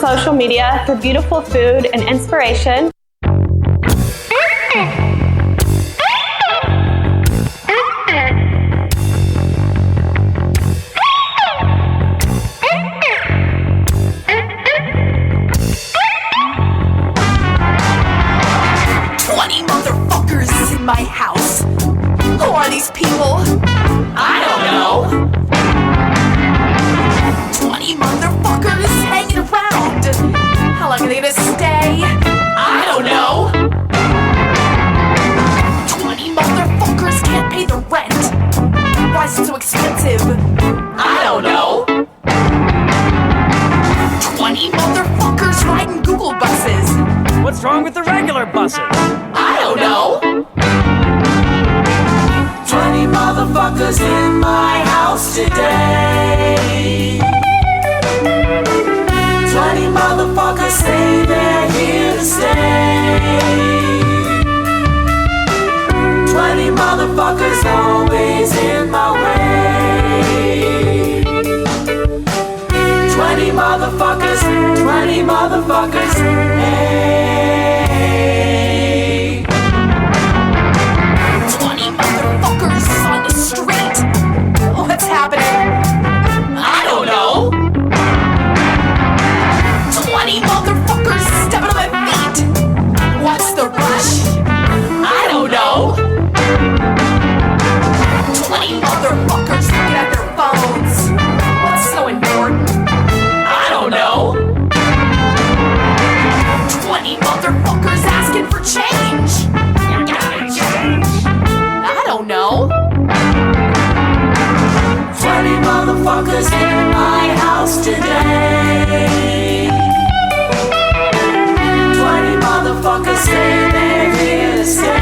social media for beautiful food and inspiration. My house. Who are these people? I don't know. 20 motherfuckers hanging around. How long are they gonna stay? I don't know. 20 motherfuckers can't pay the rent. Why is it so expensive? I don't know. 20 motherfuckers riding Google buses. What's wrong with the regular buses? I don't know. 20 motherfuckers in my house today. 20 motherfuckers say they're here to stay. 20 motherfuckers always in my way. 20 motherfuckers, 20 motherfuckers, hey. 20 motherfuckers on the street. What's happening? I don't know. 20 motherfuckers stepping on my feet. What's the rush? I don't know. 20 motherfuckers looking at their phones. What's so important? I don't know. 20 motherfuckers asking for change. You gotta change. I don't know. 20 motherfuckers in my house today. 20 motherfuckers say they're here to stay.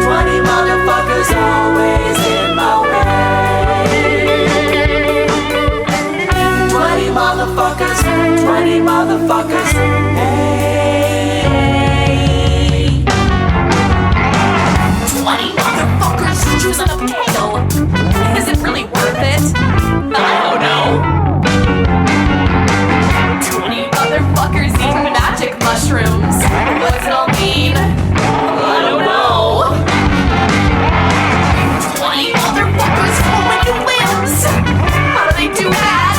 20 motherfuckers always in my way. 20 motherfuckers, 20 motherfuckers, hey. 20 motherfuckers choosing a kale. Is it really worth it? I don't know. 20 motherfuckers eating magic mushrooms. What's it all mean? I don't know. 20 motherfuckers forming new limbs. How do they do that?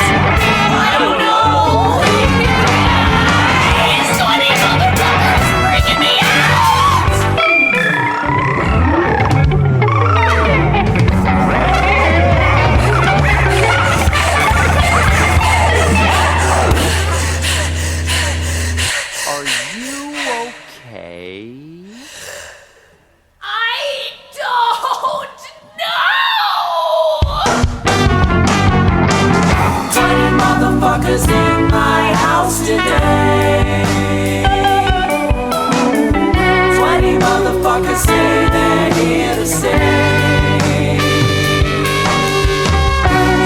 I don't know. It's 20 motherfuckers freaking me out. Are you okay? I don't know! 20 motherfuckers in my house today. 20 motherfuckers say they're here to stay.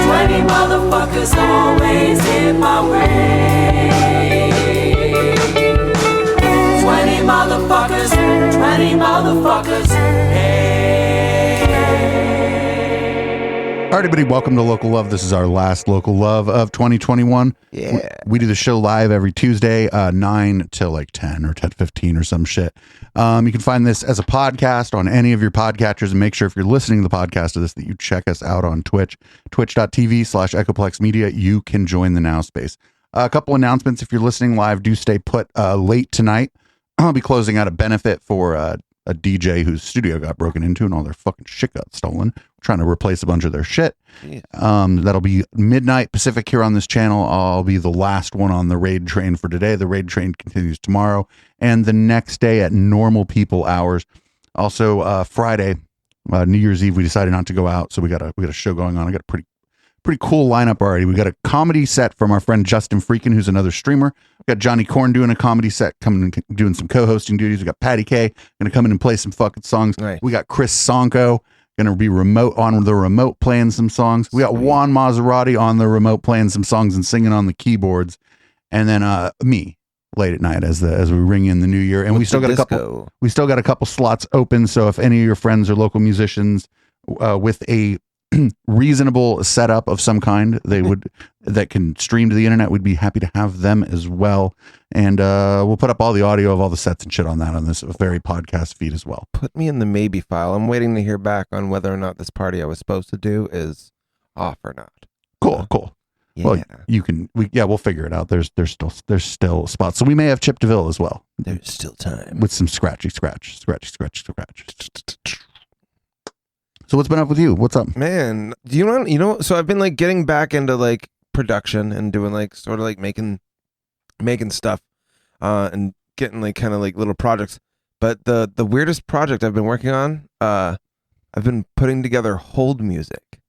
20 motherfuckers always in my way. 20 motherfuckers, 20 motherfuckers, hey. All right, everybody, welcome to Local Love. This is our last Local Love of 2021. Yeah. We do the show live every Tuesday, 9 till like 10 or 10:15 or some shit. You can find this as a podcast on any of your podcatchers, and make sure if you're listening to the podcast of this that you check us out on Twitch, twitch.tv/Echoplex Media. You can join the Now Space. A couple announcements. If you're listening live, do stay put. Late tonight, I'll be closing out a benefit for a DJ whose studio got broken into and all their fucking shit got stolen. Trying to replace a bunch of their shit. Yeah. That'll be midnight Pacific here on this channel. I'll be the last one on the raid train for today. The raid train continues tomorrow and the next day at normal people hours. Also, Friday, New Year's Eve, we decided not to go out, so we got a show going on. I got a pretty cool lineup already. We got a comedy set from our friend Justin Freakin, who's another streamer. We got Johnny Korn doing a comedy set, coming and doing some co-hosting duties. We got Patty K gonna come in and play some fucking songs. Right. We got Chris Sonko gonna be on the remote playing some songs. We got Juan Maserati on the remote playing some songs and singing on the keyboards, and then me late at night as we ring in the new year. And we still got a couple slots open. So if any of your friends or local musicians with a reasonable setup of some kind, that can stream to the internet, we'd be happy to have them as well. And we'll put up all the audio of all the sets and shit on this very podcast feed as well. Put me in the maybe file. I'm waiting to hear back on whether or not this party I was supposed to do is off or not. Cool. Yeah. Well, we'll figure it out. There's still spots. So we may have Chip DeVille as well. There's still time. With some scratchy. So what's been up with you? What's up? Man, do you know, so I've been like getting back into like production and doing like sort of like making stuff and getting like kind of like little projects. But the weirdest project I've been working on, I've been putting together hold music.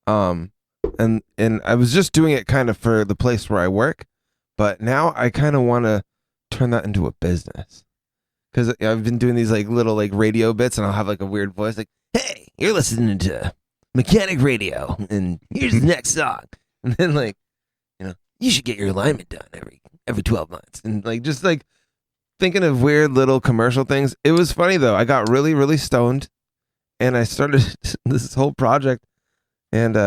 And I was just doing it kind of for the place where I work, but now I kind of want to turn that into a business. Because I've been doing these like little like radio bits, and I'll have like a weird voice like, "Hey, you're listening to Mechanic Radio, and here's the next song." And then like, you should get your alignment done every 12 months, and like just like thinking of weird little commercial things. It was funny though. I got really, really stoned, and I started this whole project, and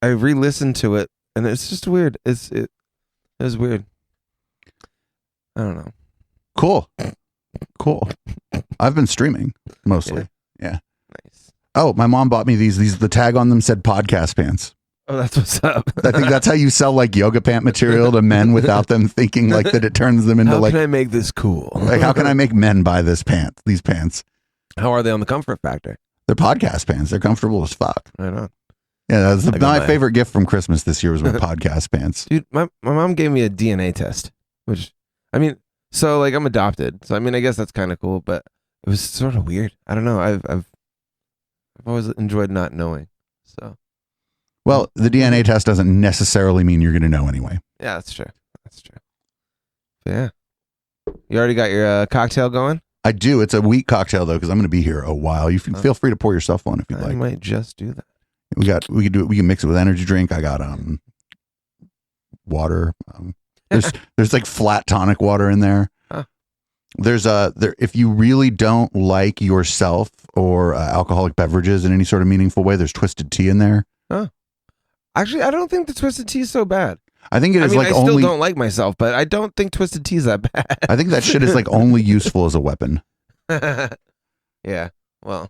I re-listened to it, and it's just weird. It was weird. I don't know. Cool. I've been streaming mostly. Yeah. Nice. Oh, my mom bought me these. The tag on them said podcast pants. Oh, that's what's up. I think that's how you sell like yoga pant material to men without them thinking like that it turns them into how like. How can I make this cool? Like, how can I make men buy these pants? How are they on the comfort factor? They're podcast pants. They're comfortable as fuck. I know. Yeah, that's my favorite gift from Christmas this year was with podcast pants. Dude, my mom gave me a DNA test, which, I mean, so like I'm adopted, so I mean I guess that's kind of cool, but it was sort of weird. I don't know. I've always enjoyed not knowing. So, well, the DNA test doesn't necessarily mean you're going to know anyway. Yeah, that's true. But yeah, you already got your cocktail going? I do. It's a weak cocktail though, because I'm going to be here a while. You feel free to pour yourself one if you'd like. I might just do that. We can mix it with energy drink. I got water. There's like flat tonic water in there. Huh. There's if you really don't like yourself or alcoholic beverages in any sort of meaningful way, there's twisted tea in there. Huh. Actually, I don't think the twisted tea is so bad. I think it is I still don't like myself, but I don't think twisted tea is that bad. I think that shit is like only useful as a weapon. Yeah. Well,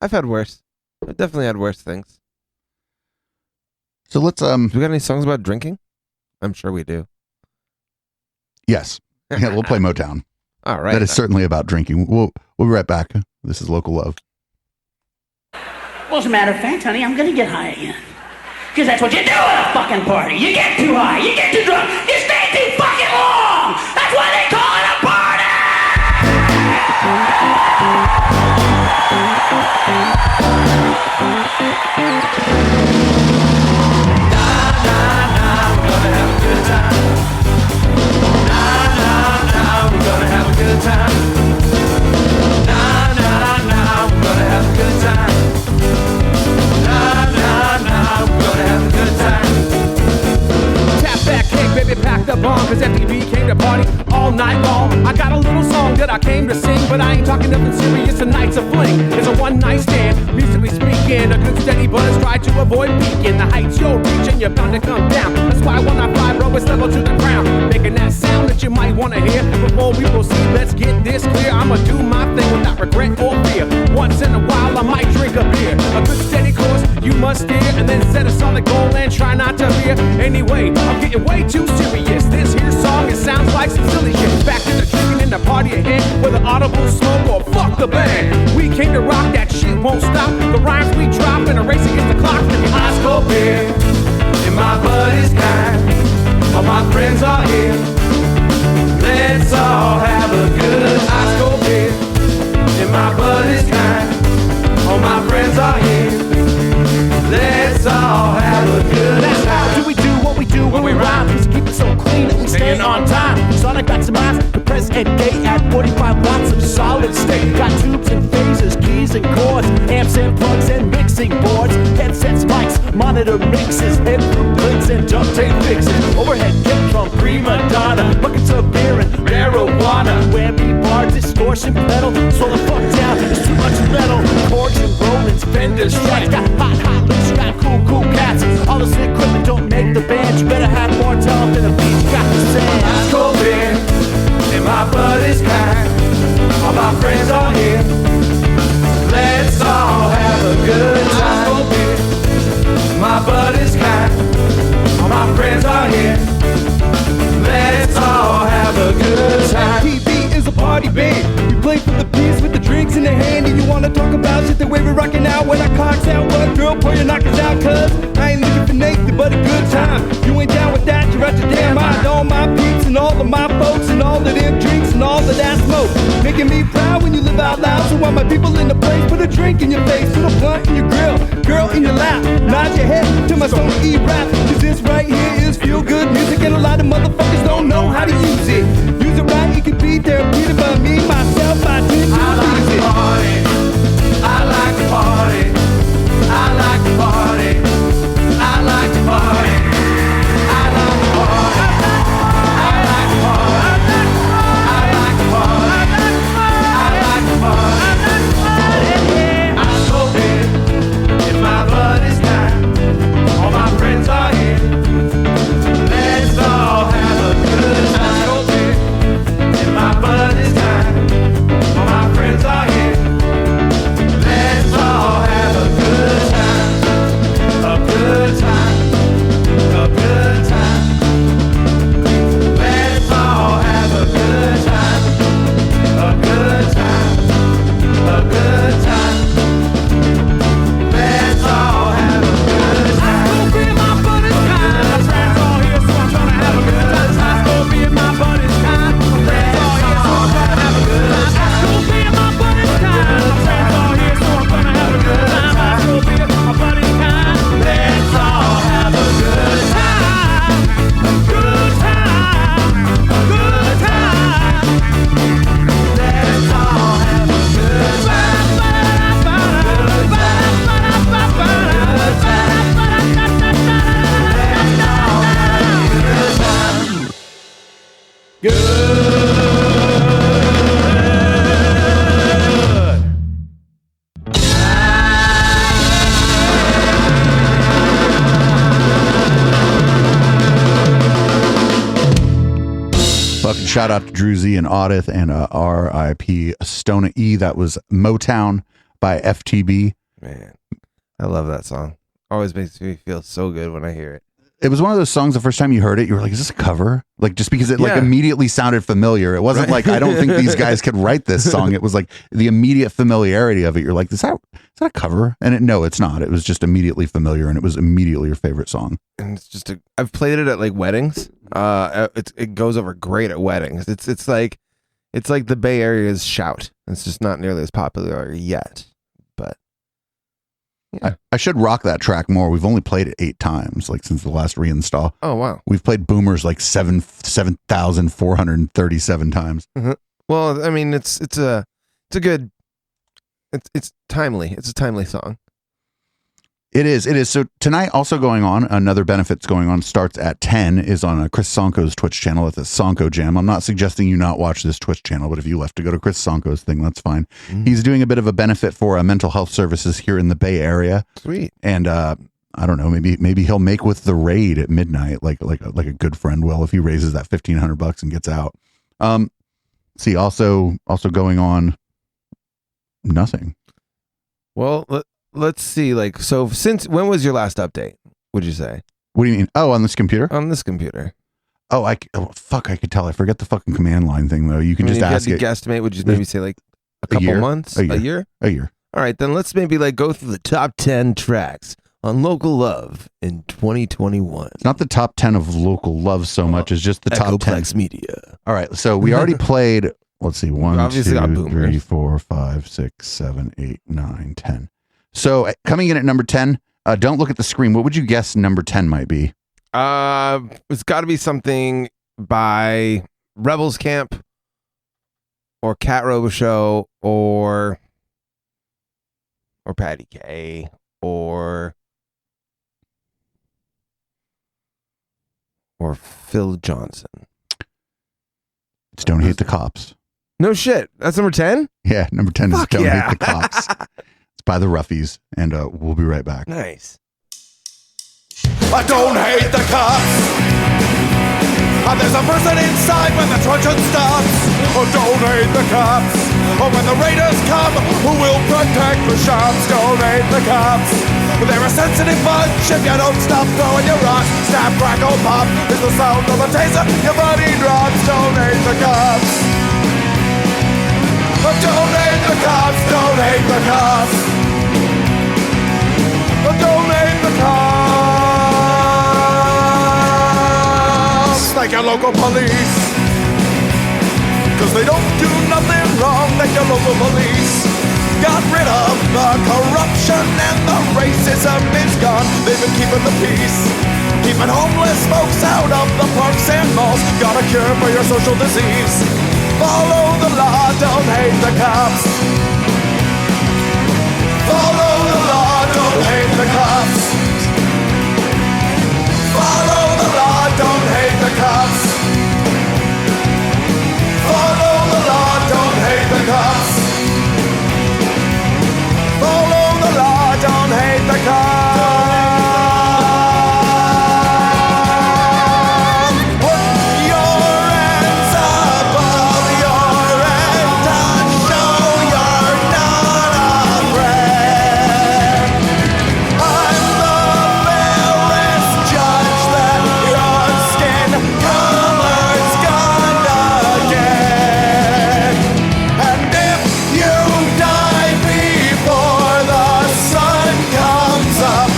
I've had worse. I've definitely had worse things. So let's Do we got any songs about drinking? I'm sure we do. Yes. Yeah, we'll play Motown. All right. That is certainly about drinking. We'll be right back. This is Local Love. Well, as a matter of fact, honey, I'm gonna get high again. Because that's what you do at a fucking party. You get too high, you get too drunk, you stay too fucking long. That's why they call it a party! Packed up on, cause FTV came to party all night long. I got a little song that I came to sing, but I ain't talking nothing serious, tonight's a fling. It's a one night stand, musically speaking, a good steady buzz, try to avoid peaking. The heights you're reaching, you're bound to come down. That's why when I fly, bro, it's level to the ground, making that sound that you might wanna hear. Before we proceed, let's get this clear. I'ma do my thing without regret or fear. Once in a while, I might drink a beer. A good steady course, you must steer, and then set a solid goal and try not to veer. Anyway, I'm getting way too serious. This here song, it sounds like some silly shit. Back to the drinking and the party ahead, whether audible smoke or fuck the band. We came to rock, that shit won't stop. The rhymes we drop and a race against the clock. Ice cold beer in my buddy's kind. All my friends are here. Let's all have a good ice cold beer in my buddy's kind. All my friends are here. Let's all have a good That's how do we do what we do when we rhyme. Just keep it so clean that we stay on time. Sonic maximize, compress and gate at 45 watts of solid state. Got tubes and phasers, keys and chords, amps and plugs and mixing boards, headsets, mics, monitor mixes, headroom blinks and duct tape fixes. Overhead kick drum, prima donna, buckets of beer and marijuana. Whammy bar, distortion pedal, slow the fuck down. There's too much metal, chords and Rollins, Fenders, Strikes. Got hot looks, you got cool cats. All this equipment don't make the band. You better have more talent than a beat. You got the sand. Ice cold beer in my buddy's kind. All my friends are here. Let's all have a good time. Ice cold beer in my buddy's kind. All my friends are here. Let's all have a good time. PB is a party band. We play for the peace with the drinks in the hand. And you wanna talk about shit the way we're rocking out when our cocks out. What girl, pull your knockers out, cuz I ain't looking for Nathan, but a good time. You ain't down with that, you're out your damn mind. All my peeps and all of my folks and all of them drinks and all of that smoke, making me proud when you live out loud. So while my people in the place, put a drink in your face, put a blunt in your grill, girl in your lap, nod your head to my song E-rap. Cause this right here is feel good music and a lot of motherfuckers don't know how to use it. Use it right, it can be therapeutic, but me, myself, I didn't I like use to it. party. I like to party. I like to party. I like to party. I like to party. I like to party. I like to party. I like to party. I'm so big in my buddy's time. All my friends are here. Let's all have a good time. I'm so big in my buddy's time. All my friends are here. Let's all have a good time. A good time. A good time. Let's all have a good time. A good time. A good time. Let's all have a good time. I'm gonna be in my buddy's kind. My friends all here, so I'm trying to have a good time. I'm gonna be in my buddy's kind. My friends all here, so I'm trying to have a good time. I'm gonna be in my buddy's kind. My friends all here, so I'm gonna have a good time. I'm gonna be in my buddy's kind. Let's all have a good time. A good time. A good time. Let's all have a good time. Fucking shout out to Drew Z and Audith and R.I.P. Stona E. That was Motown by FTB. Man, I love that song. Always makes me feel so good when I hear it. It was one of those songs the first time you heard it, you were like, is this a cover? Like, just because it like Yeah. immediately sounded familiar. It wasn't like, I don't think these guys could write this song. It was like the immediate familiarity of it. You're like, is that a cover? And no, it's not. It was just immediately familiar and it was immediately your favorite song. And it's just I've played it at like weddings. It goes over great at weddings. It's like the Bay Area's Shout. It's just not nearly as popular yet. But yeah. I should rock that track more. We've only played it 8 times, like since the last reinstall. Oh wow. We've played Boomers like 7,437 times. Mm-hmm. Well, I mean, it's a good. It's timely. It's a timely song. It is. So tonight also going on, another benefit's going on, starts at 10, is on Chris Sonko's Twitch channel at the Sonko Jam. I'm not suggesting you not watch this Twitch channel, but if you left to go to Chris Sonko's thing, that's fine. Mm-hmm. He's doing a bit of a benefit for mental health services here in the Bay Area. Sweet. And I don't know, maybe he'll make with the raid at midnight, like a good friend will, if he raises that $1,500 and gets out. See, also going on, nothing. Well, let's see. Like, so since when was your last update? Would you say? What do you mean? Oh, on this computer? On this computer. Oh, fuck! I could tell. I forget the fucking command line thing though. You can just ask it. it. Guesstimate. Would you maybe say like a couple months? A year. All right, then let's maybe like go through the top 10 tracks on Local Love in 2021. It's not the top 10 of Local Love so much as just the top 10. Media. All right, so we already played. Let's see, 1, Obviously got 2, Boomers. 3, 4, 5, 6, 7, 8, 9, 10. So coming in at number 10. Don't look at the screen. What would you guess number 10 might be? It's got to be something by Rebels Camp or Cat Robo Show or Patty K or Phil Johnson. It's Don't Hate the Cops. No shit. That's number 10? Yeah, number 10 is Fuck Don't yeah. Hate the Cops. It's It's by the Roughies, and we'll be right back. Nice. I don't hate the cops. There's a person inside when the truncheon stops. Oh, don't hate the cops. Oh, when the raiders come, who will protect the shops? Don't hate the cops. They're a sensitive bunch if you don't stop throwing your rocks. Snap, crackle, pop is the sound of a taser. Your body drops. Don't hate the cops. Oh, don't hate the cops. Don't hate the cops. Oh, don't hate the cops. Like your local police, cause they don't do nothing wrong. Like your local police got rid of the corruption and the racism is gone. They've been keeping the peace, keeping homeless folks out of the parks and malls. Got a cure for your social disease. Follow the law, don't hate the cops. Follow the law, don't hate the cops. Follow the law, don't hate the cops. Follow the law, don't hate the cops. Follow the law, don't hate the cops. Put your hands above your head and show you're not afraid. I'm the fairest judge that your skin color's gonna get. And if you die before the sun comes up,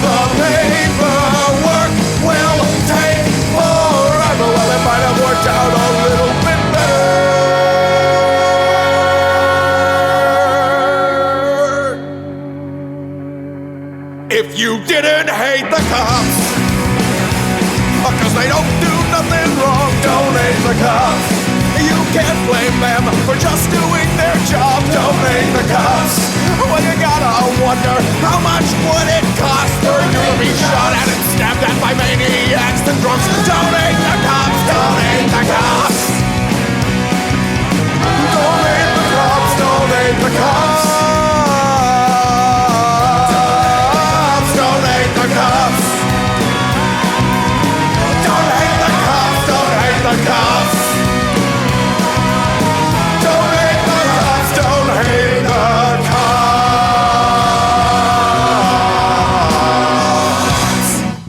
the paperwork will take forever. Well, it might have worked out a little bit better if you didn't hate the cops. Cause they don't do nothing wrong. Don't hate the cops. You can't blame them for just doing their job. Don't hate the cops. Well, you gotta wonder how much would it cost for you to be shot at and stabbed at by maniacs and drunks. Don't hate the cops. Don't hate the cops. Don't hate the cops. Don't hate the cops. Don't hate the cops. Don't hate the cops. Don't hate the cops. Don't hate the cops. Don't hate the cops.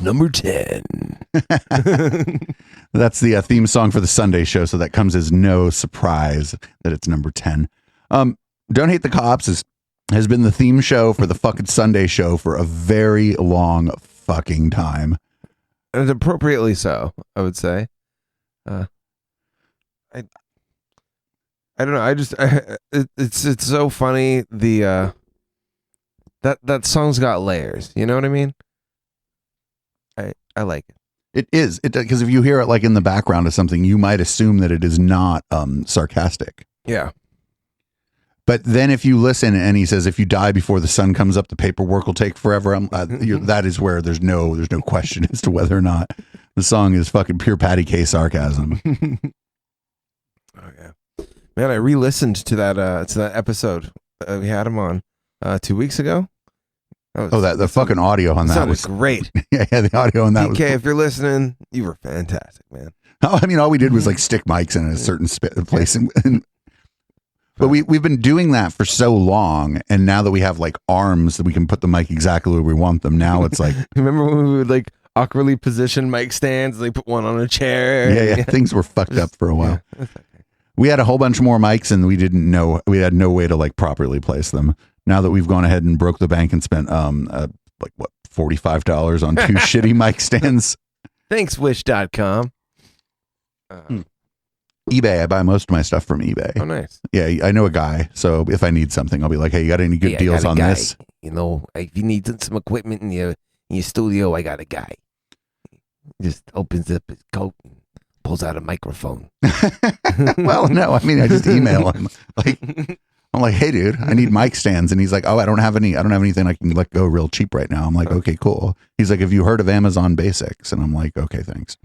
Number 10. That's the theme song for the Sunday show, so that comes as no surprise that it's number 10. Don't Hate the Cops has been the theme show for the fucking Sunday show for a very long fucking time. And appropriately so, I would say. I don't know. It's so funny. The that song's got layers. You know what I mean? I like it. It is. Because if you hear it like in the background of something, you might assume that it is not sarcastic. Yeah. But then if you listen and he says, if you die before the sun comes up, the paperwork will take forever. That is where there's no question as to whether or not the song is fucking pure patty cake sarcasm. Oh yeah, man! I re-listened to that episode we had him on 2 weeks ago. The fucking audio on that was great. Yeah, the audio on that was. Okay, if you're listening, you were fantastic, man. Oh, I mean, all we did was like stick mics in a certain place, but we've been doing that for so long, and now that we have like arms that we can put the mic exactly where we want them, now it's like. Remember when we would like awkwardly position mic stands? They put one on a chair. Yeah. Things were fucked up for a while. Yeah, we had a whole bunch more mics, and we had no way to like properly place them. Now that we've gone ahead and broke the bank and spent like what $45 on two shitty mic stands. Thanks, Wish.com. eBay. I buy most of my stuff from eBay. Oh, nice. Yeah, I know a guy, so if I need something, I'll be like, "Hey, you got any good deals on this?" You know, if you need some equipment in your studio, I got a guy. He just opens up his coat and pulls out a microphone. Well, no, I mean, I just email him. I'm like, "Hey, dude, I need mic stands," and he's like, "Oh, I don't have anything I can let go real cheap right now." I'm like, "Okay, cool." He's like, "Have you heard of Amazon Basics?" And I'm like, "Okay, thanks."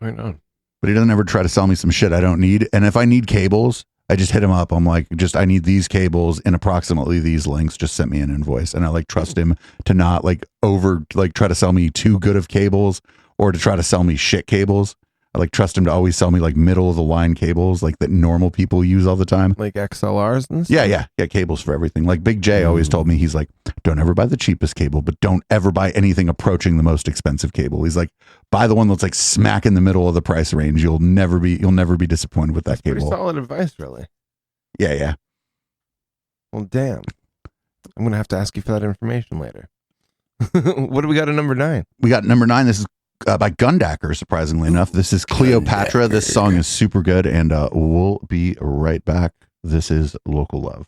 Right on. But he doesn't ever try to sell me some shit I don't need. And if I need cables, I just hit him up. I'm like, I need these cables in approximately these lengths. Just send me an invoice. And I like trust him to not like try to sell me too good of cables or to try to sell me shit cables. I like trust him to always sell me like middle of the line cables, like that normal people use all the time. Like XLRs and stuff? Yeah. Cables for everything. Like Big J always told me, he's like, don't ever buy the cheapest cable, but don't ever buy anything approaching the most expensive cable. He's like, buy the one that's like smack in the middle of the price range. You'll never be disappointed with that That's cable. Pretty solid advice, really. Yeah. Well, damn. I'm gonna have to ask you for that information later. What do we got at number 9? We got number 9. This is by Gundacker, surprisingly enough. This is Cleopatra. This song is super good, and we'll be right back. This is Local Love.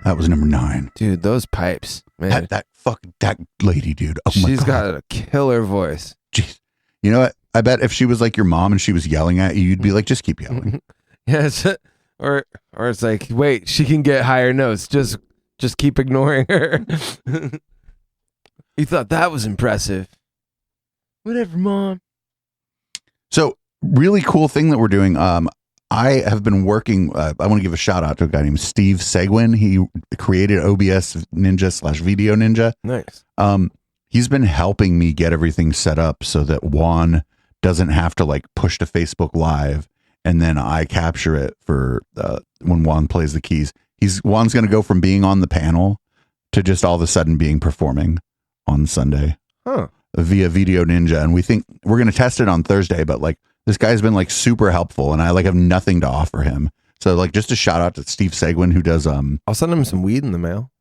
That was number 9. Dude, those pipes, man. That lady, dude. Oh my God. She's got a killer voice. Jeez. You know what? I bet if she was like your mom and she was yelling at you, you'd be like, just keep yelling. Yes. Or it's like, wait, she can get higher notes. Just keep ignoring her. You thought that was impressive. Whatever, Mom. So, really cool thing that we're doing. I have been working. I want to give a shout out to a guy named Steve Seguin. He created OBS Ninja / Video Ninja. Nice. He's been helping me get everything set up so that Juan doesn't have to like push to Facebook Live and then I capture it for when Juan plays the keys. Juan's going to go from being on the panel to just all of a sudden being performing on Sunday via Video Ninja. And we think we're going to test it on Thursday, but like this guy's been like super helpful and I like have nothing to offer him. So like just a shout out to Steve Seguin who does I'll send him some weed in the mail.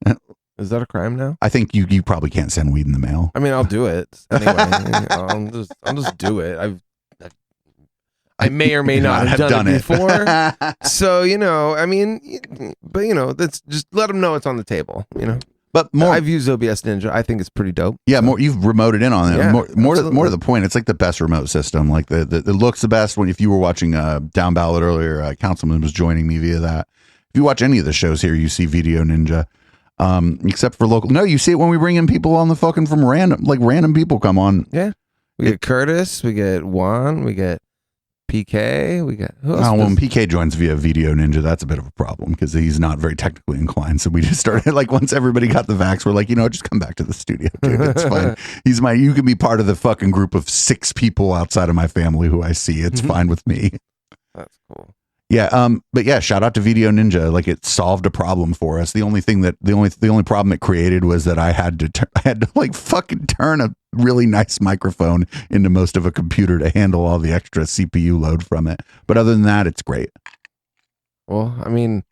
Is that a crime now? I think you probably can't send weed in the mail. I mean, I'll do it anyway. I'll just do it. I may or may not have done it before. So, I mean, but that's just let them know it's on the table, But more, I've used OBS Ninja. I think it's pretty dope. Yeah, so. More you've remoted in on it. Yeah, more to the point. It's like the best remote system. Like it looks the best when if you were watching Down Ballot earlier, Councilman was joining me via that. If you watch any of the shows here, you see Video Ninja. Except for local. No, you see it when we bring in people on the fucking from random people come on. Yeah. We get Curtis, we get Juan, we get PK, we got who else? Oh, when PK joins via Video Ninja, that's a bit of a problem because he's not very technically inclined. So we just started like once everybody got the vax, we're like, just come back to the studio, dude. It's fine. You can be part of the fucking group of 6 people outside of my family who I see. It's fine with me. That's cool. Yeah, but yeah, shout out to Video Ninja. Like it solved a problem for us. The only problem it created was that I had to like fucking turn a really nice microphone into most of a computer to handle all the extra CPU load from it. But other than that, it's great. Well, I mean,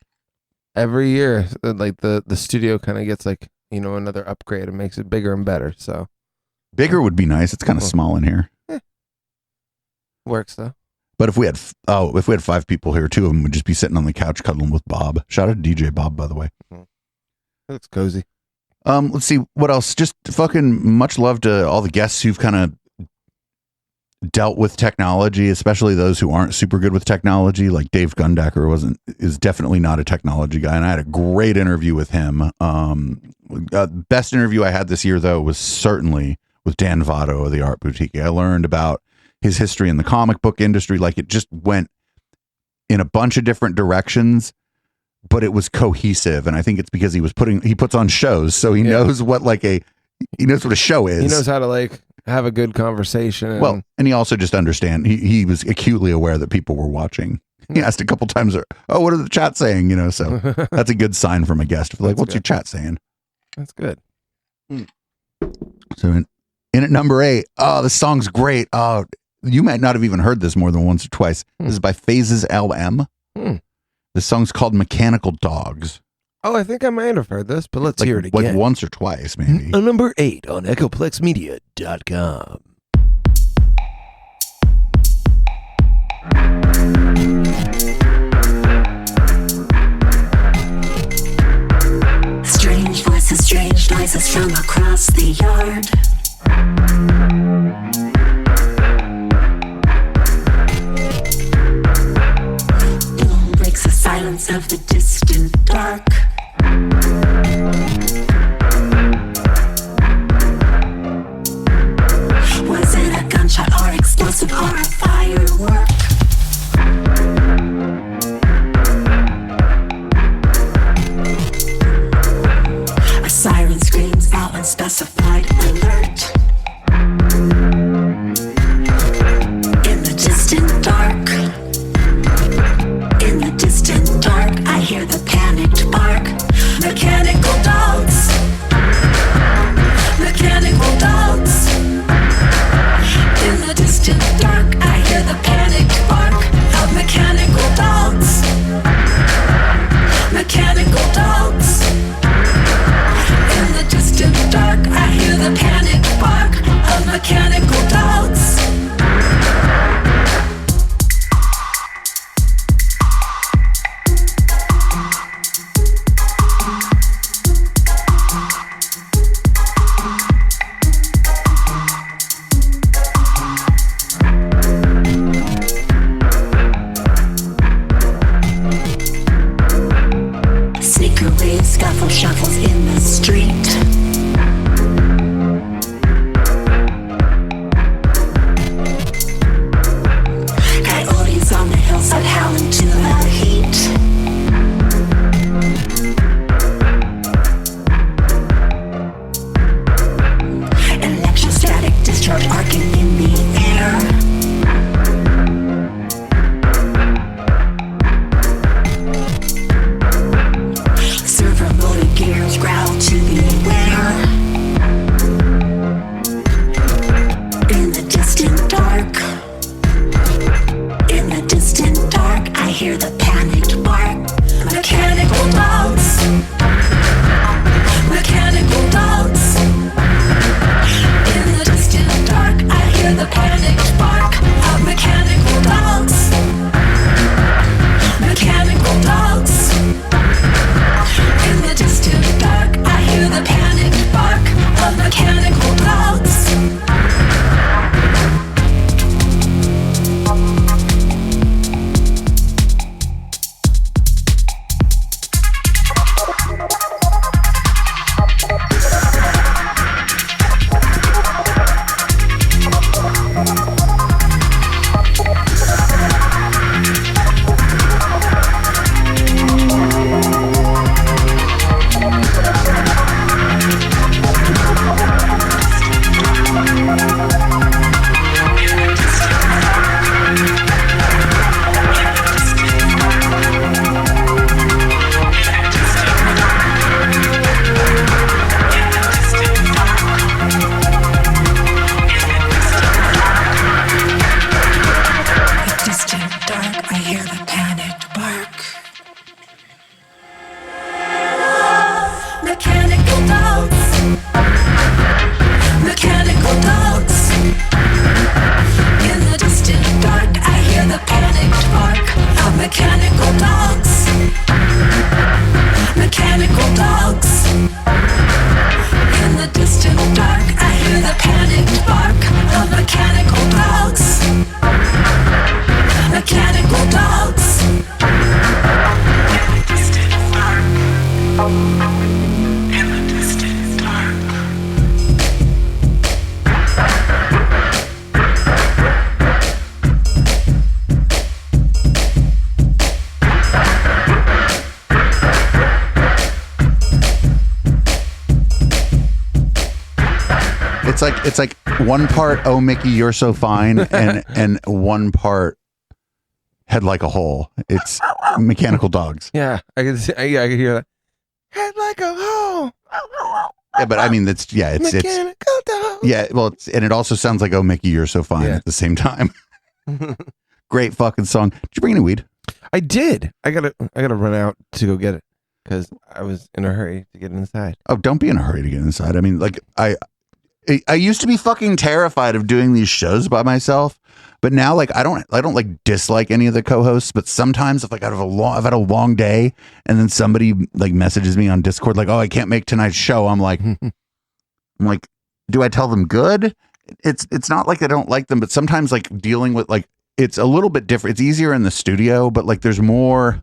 every year, like the studio kind of gets like another upgrade and makes it bigger and better. So bigger would be nice. It's kind of small in here. Works though. But if we had 5 people here, 2 of them would just be sitting on the couch cuddling with Bob. Shout out to DJ Bob, by the way. That's cozy. Let's see what else. Just fucking much love to all the guests who've kind of dealt with technology, especially those who aren't super good with technology. Like Dave Gundacker is definitely not a technology guy, and I had a great interview with him. Best interview I had this year though was certainly with Dan Votto of the Art Boutique. I learned about his history in the comic book industry. Like it just went in a bunch of different directions, but it was cohesive. And I think it's because he puts on shows. So he knows what he knows what a show is. He knows how to like have a good conversation. And he also just understand. He was acutely aware that people were watching. He asked a couple times, what are the chat saying? So that's a good sign from a guest. Like, what's your chat saying? That's good. So in at number 8, this song's great. Oh, you might not have even heard this more than once or twice. This is by Phases LM. This song's called Mechanical Dogs. Oh, I think I might have heard this, but let's hear it again. Like once or twice, maybe. Number 8 on EchoPlexMedia.com. Strange voices, strange noises from across the yard. Boom breaks the silence of the distant dark. Was it a gunshot or explosive or a firework? A siren screams out unspecified alert. In the distant dark, I hear shuffle shuffles in the street. Coyotes on the hillside howling to the heat. Electrostatic discharge arcing in the air. Servo motor gears growl to beware. In the distant dark, in the distant dark, I hear the panicked bark. Mechanical dogs, mechanical dogs. In the distant dark, I hear the panicked bark of mechanical dogs. Mechanical dogs. In the distant dark, I hear the panicked bark of mechanical dogs. It's like one part "Oh Mickey, you're so fine" and one part "Head like a hole." It's mechanical dogs. Yeah, I could hear that. Head like a hole. Yeah, but I mean, it's mechanical dogs. Yeah, well, and it also sounds like "Oh Mickey, you're so fine" at the same time. Great fucking song. Did you bring any weed? I did. I gotta run out to go get it because I was in a hurry to get inside. Oh, don't be in a hurry to get inside. I mean, like I used to be fucking terrified of doing these shows by myself, but now like I don't like dislike any of the co-hosts, but sometimes if like I've had a long day and then somebody like messages me on Discord like, "Oh, I can't make tonight's show." I'm like do I tell them good? It's not like I don't like them, but sometimes like dealing with like it's a little bit different. It's easier in the studio, but like there's more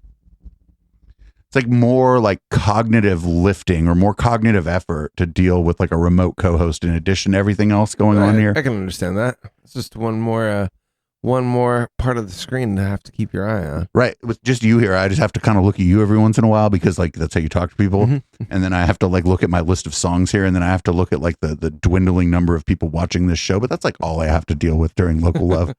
it's like more like cognitive lifting or more cognitive effort to deal with like a remote co-host in addition to everything else going on here. I can understand that. It's just one more part of the screen to have to keep your eye on. Right. With just you here, I just have to kind of look at you every once in a while because like that's how you talk to people. Mm-hmm. And then I have to like look at my list of songs here, and then I have to look at like the dwindling number of people watching this show. But that's like all I have to deal with during Local Love.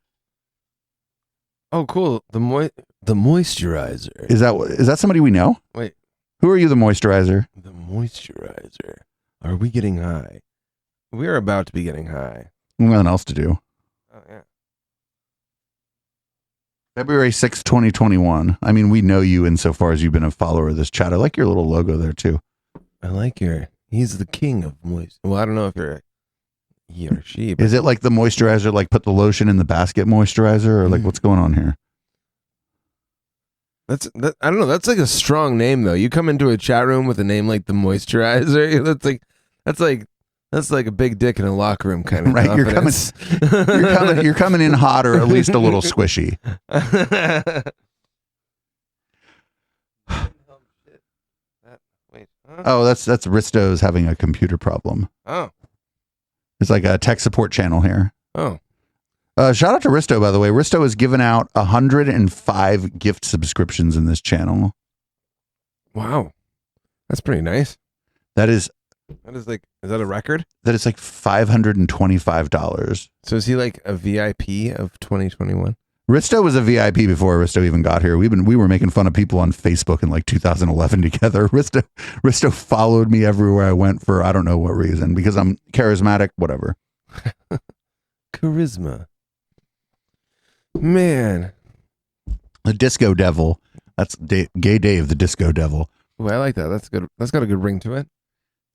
Oh, cool. The moisturizer. Is that somebody we know? Wait. Who are you, the moisturizer? The moisturizer. Are we getting high? We're about to be getting high. Nothing else to do. Oh, yeah. February 6th, 2021. I mean, we know you insofar as you've been a follower of this chat. I like your little logo there, too. I like he's the king of moist. Well, I don't know if you're he or she. But is it like the moisturizer, like put the lotion in the basket moisturizer, or like what's going on here? I don't know. That's like a strong name, though. You come into a chat room with a name like the moisturizer. That's like a big dick in a locker room kind of right. Confidence. You're coming in hot or at least a little squishy. Wait. Oh, that's Risto's having a computer problem. Oh. It's like a tech support channel here. Oh. Shout out to Risto, by the way. Risto has given out 105 gift subscriptions in this channel. Wow. That's pretty nice. That is like, is that a record? That is like $525. So is he like a VIP of 2021? Risto was a VIP before Risto even got here. We were making fun of people on Facebook in like 2011 together. Risto followed me everywhere I went for I don't know what reason, because I'm charismatic, whatever. Charisma. Man. The Disco Devil. That's Gay Dave, the Disco Devil. Ooh, I like that. That's good. That's got a good ring to it.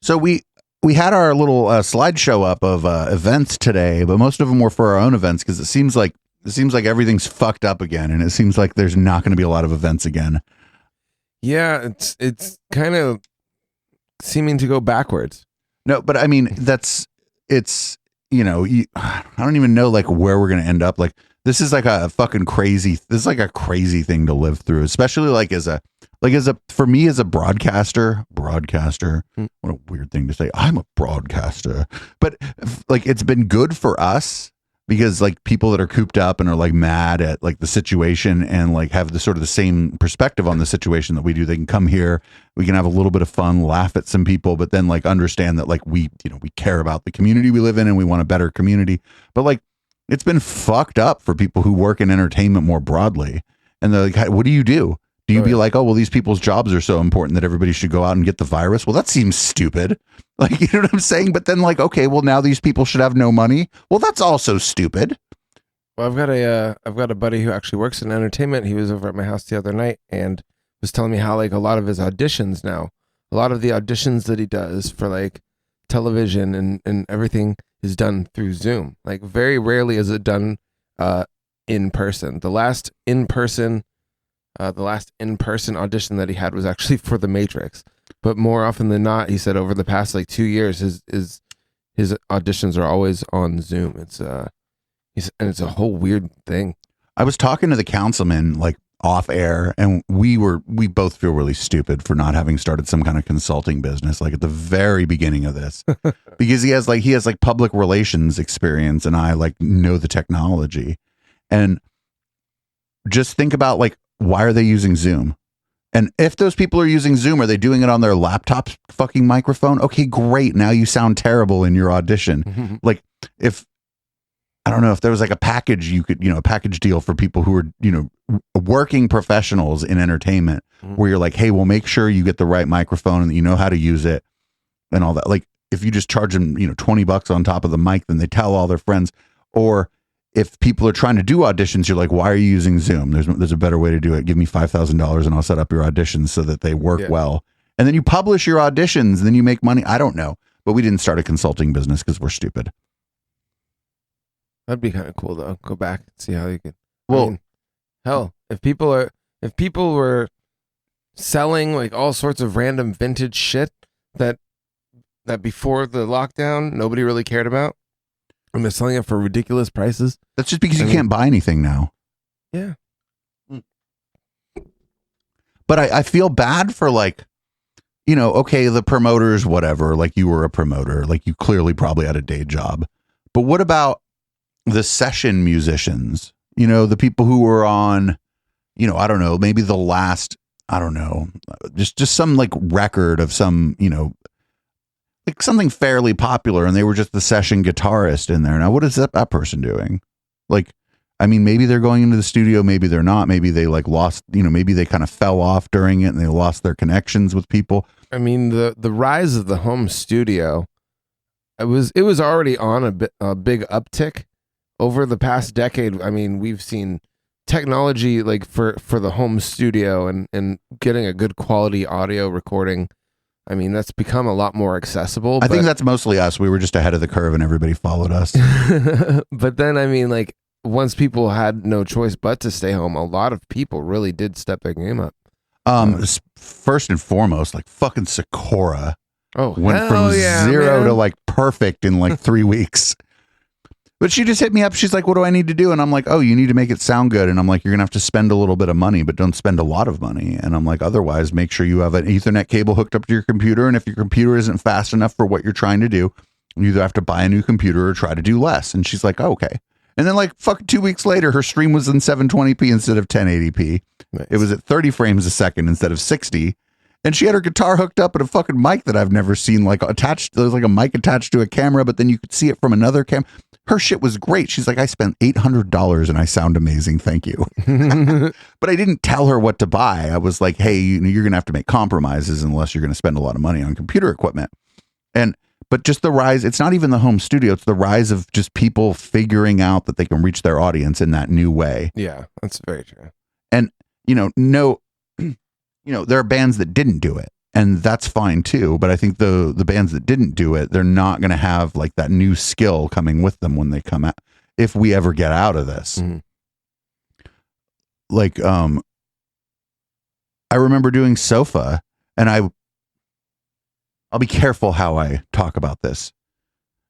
So we had our little slideshow up of events today, but most of them were for our own events because it seems like everything's fucked up again, and it seems like there's not going to be a lot of events again. Yeah, it's kind of seeming to go backwards. No, but I mean it's I don't even know like where we're going to end up. Like this is like a fucking crazy. This is like a crazy thing to live through, especially like as a for me as a broadcaster. What a weird thing to say. I'm a broadcaster, but like it's been good for us. Because like people that are cooped up and are like mad at like the situation and like have the sort of the same perspective on the situation that we do, they can come here, we can have a little bit of fun, laugh at some people, but then like understand that like we care about the community we live in and we want a better community. But like it's been fucked up for people who work in entertainment more broadly. And they're like, what do you do? Do you be like, oh, well, these people's jobs are so important that everybody should go out and get the virus? Well, that seems stupid. Like, you know what I'm saying? But then like, okay, well, now these people should have no money. Well, that's also stupid. Well, I've got a buddy who actually works in entertainment. He was over at my house the other night and was telling me how like a lot of his auditions now, a lot of the auditions that he does for like television and everything is done through Zoom. Like very rarely is it done in person. The last in person audition that he had was actually for The Matrix. But more often than not, he said over the past like 2 years, his auditions are always on Zoom. It's a whole weird thing. I was talking to the councilman like off air, and we both feel really stupid for not having started some kind of consulting business like at the very beginning of this, because he has like public relations experience, and I like know the technology, and just think about like, why are they using Zoom? And if those people are using Zoom, are they doing it on their laptop's fucking microphone? Okay, great. Now you sound terrible in your audition. Like if, I don't know, if there was like a package you could, a package deal for people who are, working professionals in entertainment where you're like, hey, well, make sure you get the right microphone and that you know how to use it and all that. Like if you just charge them, $20 on top of the mic, then they tell all their friends. Or if people are trying to do auditions, you're like, why are you using Zoom? There's a better way to do it. Give me $5,000 and I'll set up your auditions so that they work well. And then you publish your auditions and then you make money. I don't know. But we didn't start a consulting business because we're stupid. That'd be kind of cool though. Go back and see how you could. Well, I mean, hell, if people were selling like all sorts of random vintage shit that before the lockdown nobody really cared about, and they're selling it for ridiculous prices. That's just because you can't buy anything now. Yeah. But I feel bad for like, okay, the promoters, whatever, like you were a promoter, like you clearly probably had a day job. But what about the session musicians? The people who were on, I don't know, maybe the last, I don't know, just some like record of some, like something fairly popular, and they were just the session guitarist in there. Now, what is that person doing? Like, I mean, maybe they're going into the studio, maybe they're not. Maybe they like lost, maybe they kind of fell off during it and they lost their connections with people. I mean, the rise of the home studio, it was already on a big uptick over the past decade. I mean, we've seen technology like for the home studio and getting a good quality audio recording. I mean, that's become a lot more accessible. I think that's mostly us. We were just ahead of the curve and everybody followed us. But then, I mean, like, once people had no choice but to stay home, a lot of people really did step their game up. First and foremost, like fucking Sakura went from zero to like perfect in like 3 weeks. But she just hit me up. She's like, what do I need to do? And I'm like, oh, you need to make it sound good. And I'm like, you're going to have to spend a little bit of money, but don't spend a lot of money. And I'm like, otherwise, make sure you have an Ethernet cable hooked up to your computer. And if your computer isn't fast enough for what you're trying to do, you either have to buy a new computer or try to do less. And she's like, oh, okay. And then like fucking 2 weeks later, her stream was in 720p instead of 1080p. Nice. It was at 30 frames a second instead of 60. And she had her guitar hooked up at a fucking mic that I've never seen, like attached. There was like a mic attached to a camera, but then you could see it from another camera. Her shit was great. She's like, I spent $800 and I sound amazing. Thank you. But I didn't tell her what to buy. I was like, hey, you're going to have to make compromises unless you're going to spend a lot of money on computer equipment. But just the rise, it's not even the home studio. It's the rise of just people figuring out that they can reach their audience in that new way. Yeah, that's very true. And, there are bands that didn't do it. And that's fine too, but I think the bands that didn't do it, they're not going to have like that new skill coming with them when they come out. If we ever get out of this, like I remember doing Sofa, and I'll be careful how I talk about this.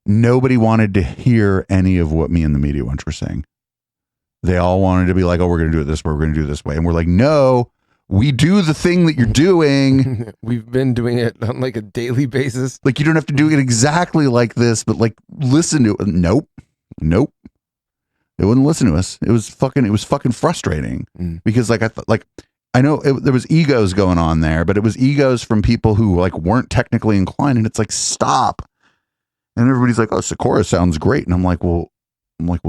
Nobody wanted to hear any of what me and the Media Wench were saying. They all wanted to be like, "Oh, we're going to do it this way. We're going to do it this way," and we're like, "No." We do the thing that you're doing. We've been doing it on like a daily basis. Like you don't have to do it exactly like this, but like listen to it. Nope. They wouldn't listen to us. It was fucking frustrating because like I know there was egos going on there, but it was egos from people who like weren't technically inclined, and it's like stop. And everybody's like, "Oh, Sakura sounds great," and I'm like, well,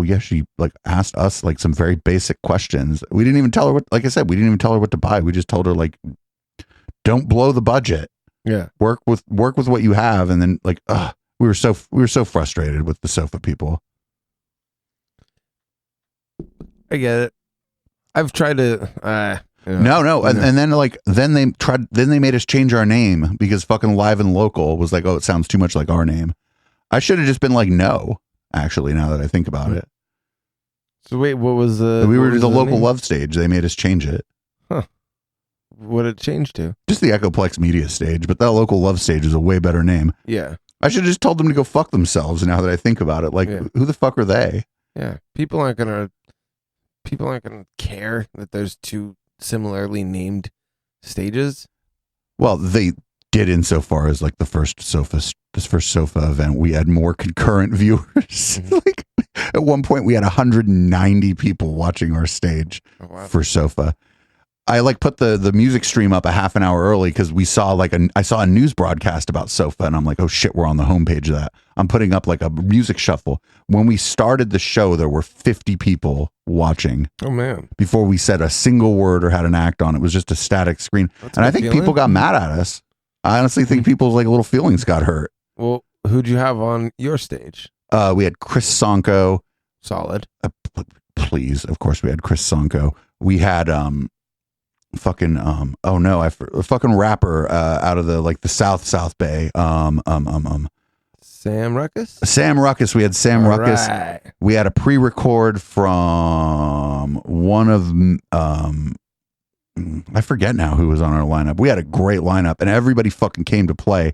yeah, she like asked us like some very basic questions. We didn't even tell her what, like I said, we didn't even tell her what to buy. We just told her like, don't blow the budget. Yeah. Work with what you have. And then like, we were so frustrated with the Sofa people. I get it. I've tried to, No. And then they made us change our name because fucking Live and Local was like, oh, it sounds too much like our name. I should have just been like, no. Actually, now that I think about it. So wait, what was the? We were the local name? love stage. They made us change it. Huh. What did it change to? Just the Echoplex Media stage, but that local love stage is a way better name. Yeah. I should have just told them to go fuck themselves. Now that I think about it, like, who the fuck are they? Yeah. People aren't gonna care that there's two similarly named stages. Well, they did insofar as like this first Sofa event, we had more concurrent viewers. Like at one point we had 190 people watching our stage for Sofa. I like put the music stream up a half an hour early because we saw I saw a news broadcast about Sofa, and I'm like, oh shit, we're on the homepage of that. I'm putting up like a music shuffle. When we started the show, there were 50 people watching. Oh man! Before we said a single word or had an act on, it was just a static screen. That's and I think people got mad at us. I honestly think people's like little feelings got hurt. Well, who'd you have on your stage? We had Chris Sonko. Solid. Please, of course we had Chris Sonko. We had a fucking rapper out of the South Bay. Sam Ruckus? Sam Ruckus. We had Sam Ruckus. Right. We had a pre-record from one of I forget now who was on our lineup. We had a great lineup, and everybody fucking came to play.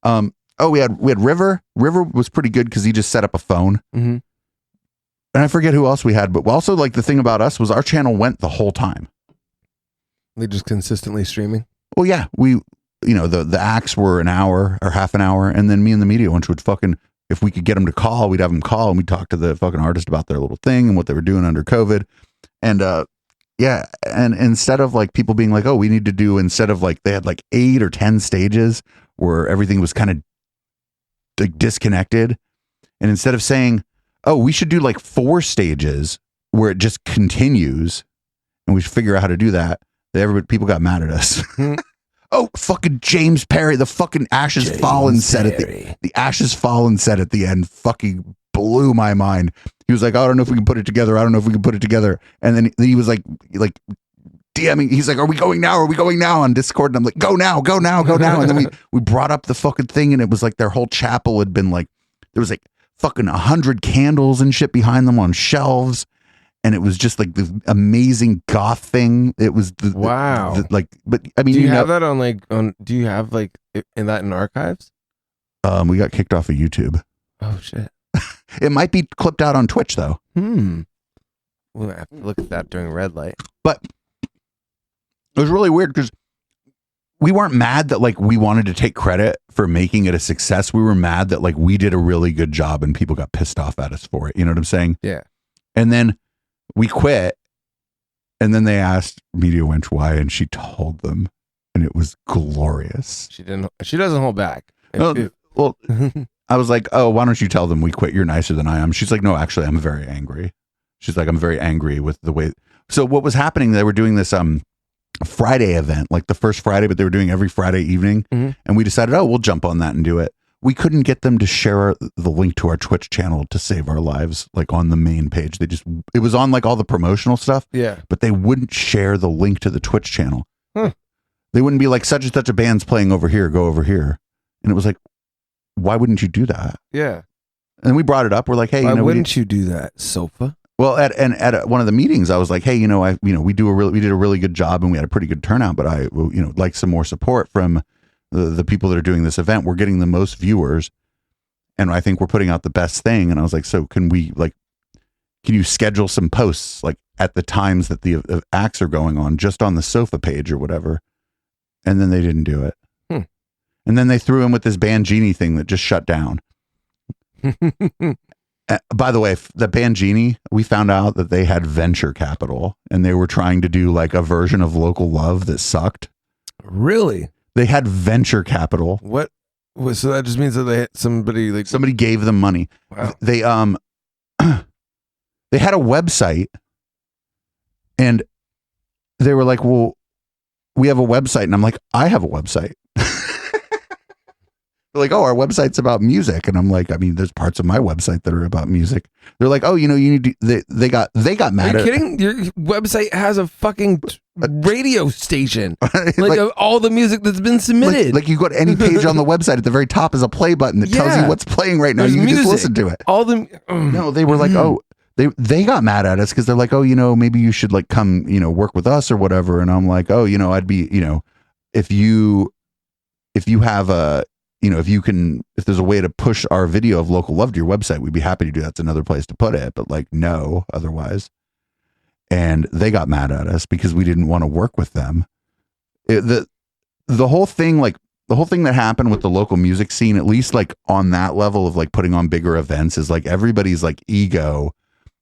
We had River. River was pretty good because he just set up a phone. Mm-hmm. And I forget who else we had, but also like the thing about us was our channel went the whole time. They just consistently streaming. Well, yeah, the acts were an hour or half an hour, and then me and the Media Wench would fucking, if we could get them to call, we'd have them call, and we'd talk to the fucking artist about their little thing and what they were doing under COVID, and yeah, and instead of like people being like, oh, we need to do, instead of like they had like 8 or 10 stages where everything was kind of like disconnected, and instead of saying, oh, we should do like 4 stages where it just continues, and we should figure out how to do that. People got mad at us. Oh, fucking James Perry, the fucking Ashes Fallen set at the Ashes Fallen set at the end fucking blew my mind. He was like, I don't know if we can put it together. I don't know if we can put it together. And then he was like DMing. He's like, are we going now? Are we going now on Discord? And I'm like, go now. And then we brought up the fucking thing, and it was like their whole chapel had been like, there was like fucking 100 candles and shit behind them on shelves. And it was just like the amazing goth thing. It was wow. But I mean, do you have that do you have like in archives? We got kicked off of YouTube. Oh shit. It might be clipped out on Twitch though. We'll have to look at that during red light. But it was really weird because we weren't mad that like we wanted to take credit for making it a success. We were mad that like we did a really good job and people got pissed off at us for it. You know what I'm saying? Yeah. And then we quit. And then they asked Media Wench why, and she told them, and it was glorious. She doesn't hold back. Well, I was like, oh, why don't you tell them we quit? You're nicer than I am. She's like, no, actually, I'm very angry. She's like, I'm very angry with the way. So what was happening? They were doing this Friday event, like the first Friday, but they were doing every Friday evening. And we decided, oh, we'll jump on that and do it. We couldn't get them to share the link to our Twitch channel to save our lives, like on the main page. It was on like all the promotional stuff. Yeah. But they wouldn't share the link to the Twitch channel. They wouldn't be like, such and such a band's playing over here, go over here. And it was like, why wouldn't you do that? Yeah. And we brought it up. We're like, hey, why wouldn't you do that, Sofa? Well, at one of the meetings, I was like, hey, we did a really good job and we had a pretty good turnout, but I like some more support from the people that are doing this event. We're getting the most viewers and I think we're putting out the best thing. And I was like, so can you schedule some posts like at the times that the acts are going on, just on the Sofa page or whatever? And then they didn't do it. And then they threw in with this Bangini thing that just shut down. By the way, the Bangini, we found out that they had venture capital and they were trying to do like a version of Local Love that sucked. Really? They had venture capital. What? So that just means that they had somebody gave them money. Wow. They they had a website and they were like, well, we have a website. And I'm like, I have a website. They're like, oh, our website's about music. And I'm like, I mean, there's parts of my website that are about music. They're like, oh, you need to, they got mad Are you at kidding? Your website has a fucking radio station. Like of all the music that's been submitted. Like you go to any page on the website, at the very top is a play button that tells you what's playing right now. There's You can music. just listen to it. No, they were like, oh, they got mad at us because they're like, oh, maybe you should like come, work with us or whatever. And I'm like, oh, I'd be, if you have a, if there's a way to push our video of Local Love to your website, we'd be happy to do that. That's another place to put it. But like, no, otherwise. And they got mad at us because we didn't want to work with them. The whole thing that happened with the local music scene, at least like on that level of like putting on bigger events, is like everybody's like ego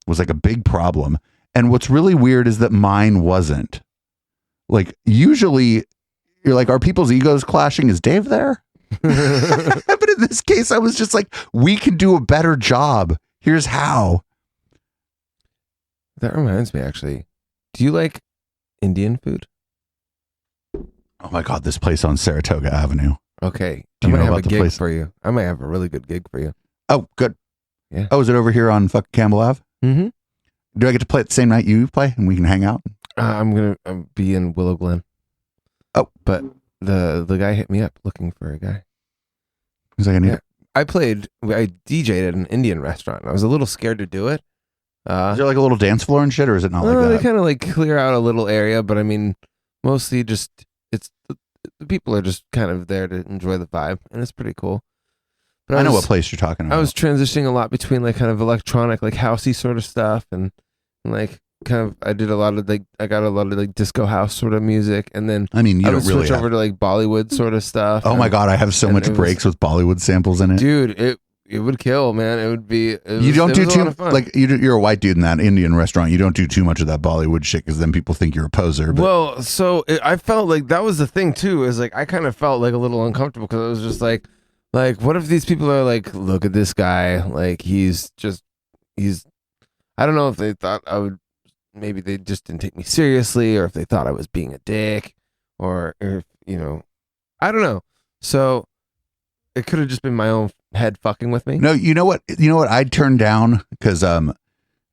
was like a big problem. And what's really weird is that mine wasn't. Like usually you're like, are people's egos clashing? Is Dave there? But in this case, I was just like, we can do a better job. Here's how. That reminds me, actually. Do you like Indian food? Oh my God, this place on Saratoga Avenue. Okay. Do I you might know have about a the gig place? for you. I might have a really good gig for you. Oh, good. Yeah. Oh, is it over here on fucking Campbell Ave? Mm-hmm. Do I get to play it the same night you play and we can hang out? I'm going to be in Willow Glen. Oh. But the guy hit me up looking for a guy. He's like, I DJ'd at an Indian restaurant. I was a little scared to do it. Is there like a little dance floor and shit, or is it not like that? They kind of like clear out a little area, but I mean, mostly just the people are just kind of there to enjoy the vibe, and it's pretty cool. But I know what place you're talking about. I was transitioning a lot between like kind of electronic, like housey sort of stuff, and like kind of I got a lot of like disco house sort of music, and then I mean, you I don't would really switch over to like Bollywood sort of stuff. Oh my God, I have so much breaks with Bollywood samples in it, dude. It would kill, man. It would be. You don't do too like you're a white dude in that Indian restaurant. You don't do too much of that Bollywood shit because then people think you're a poser. But. Well, so I felt like that was the thing too. Is like I kind of felt like a little uncomfortable because it was just like what if these people are like, look at this guy, like he's. I don't know if they thought I would. Maybe they just didn't take me seriously, or if they thought I was being a dick, or if I don't know. So it could have just been my own head fucking with me. No, you know what I'd turn down because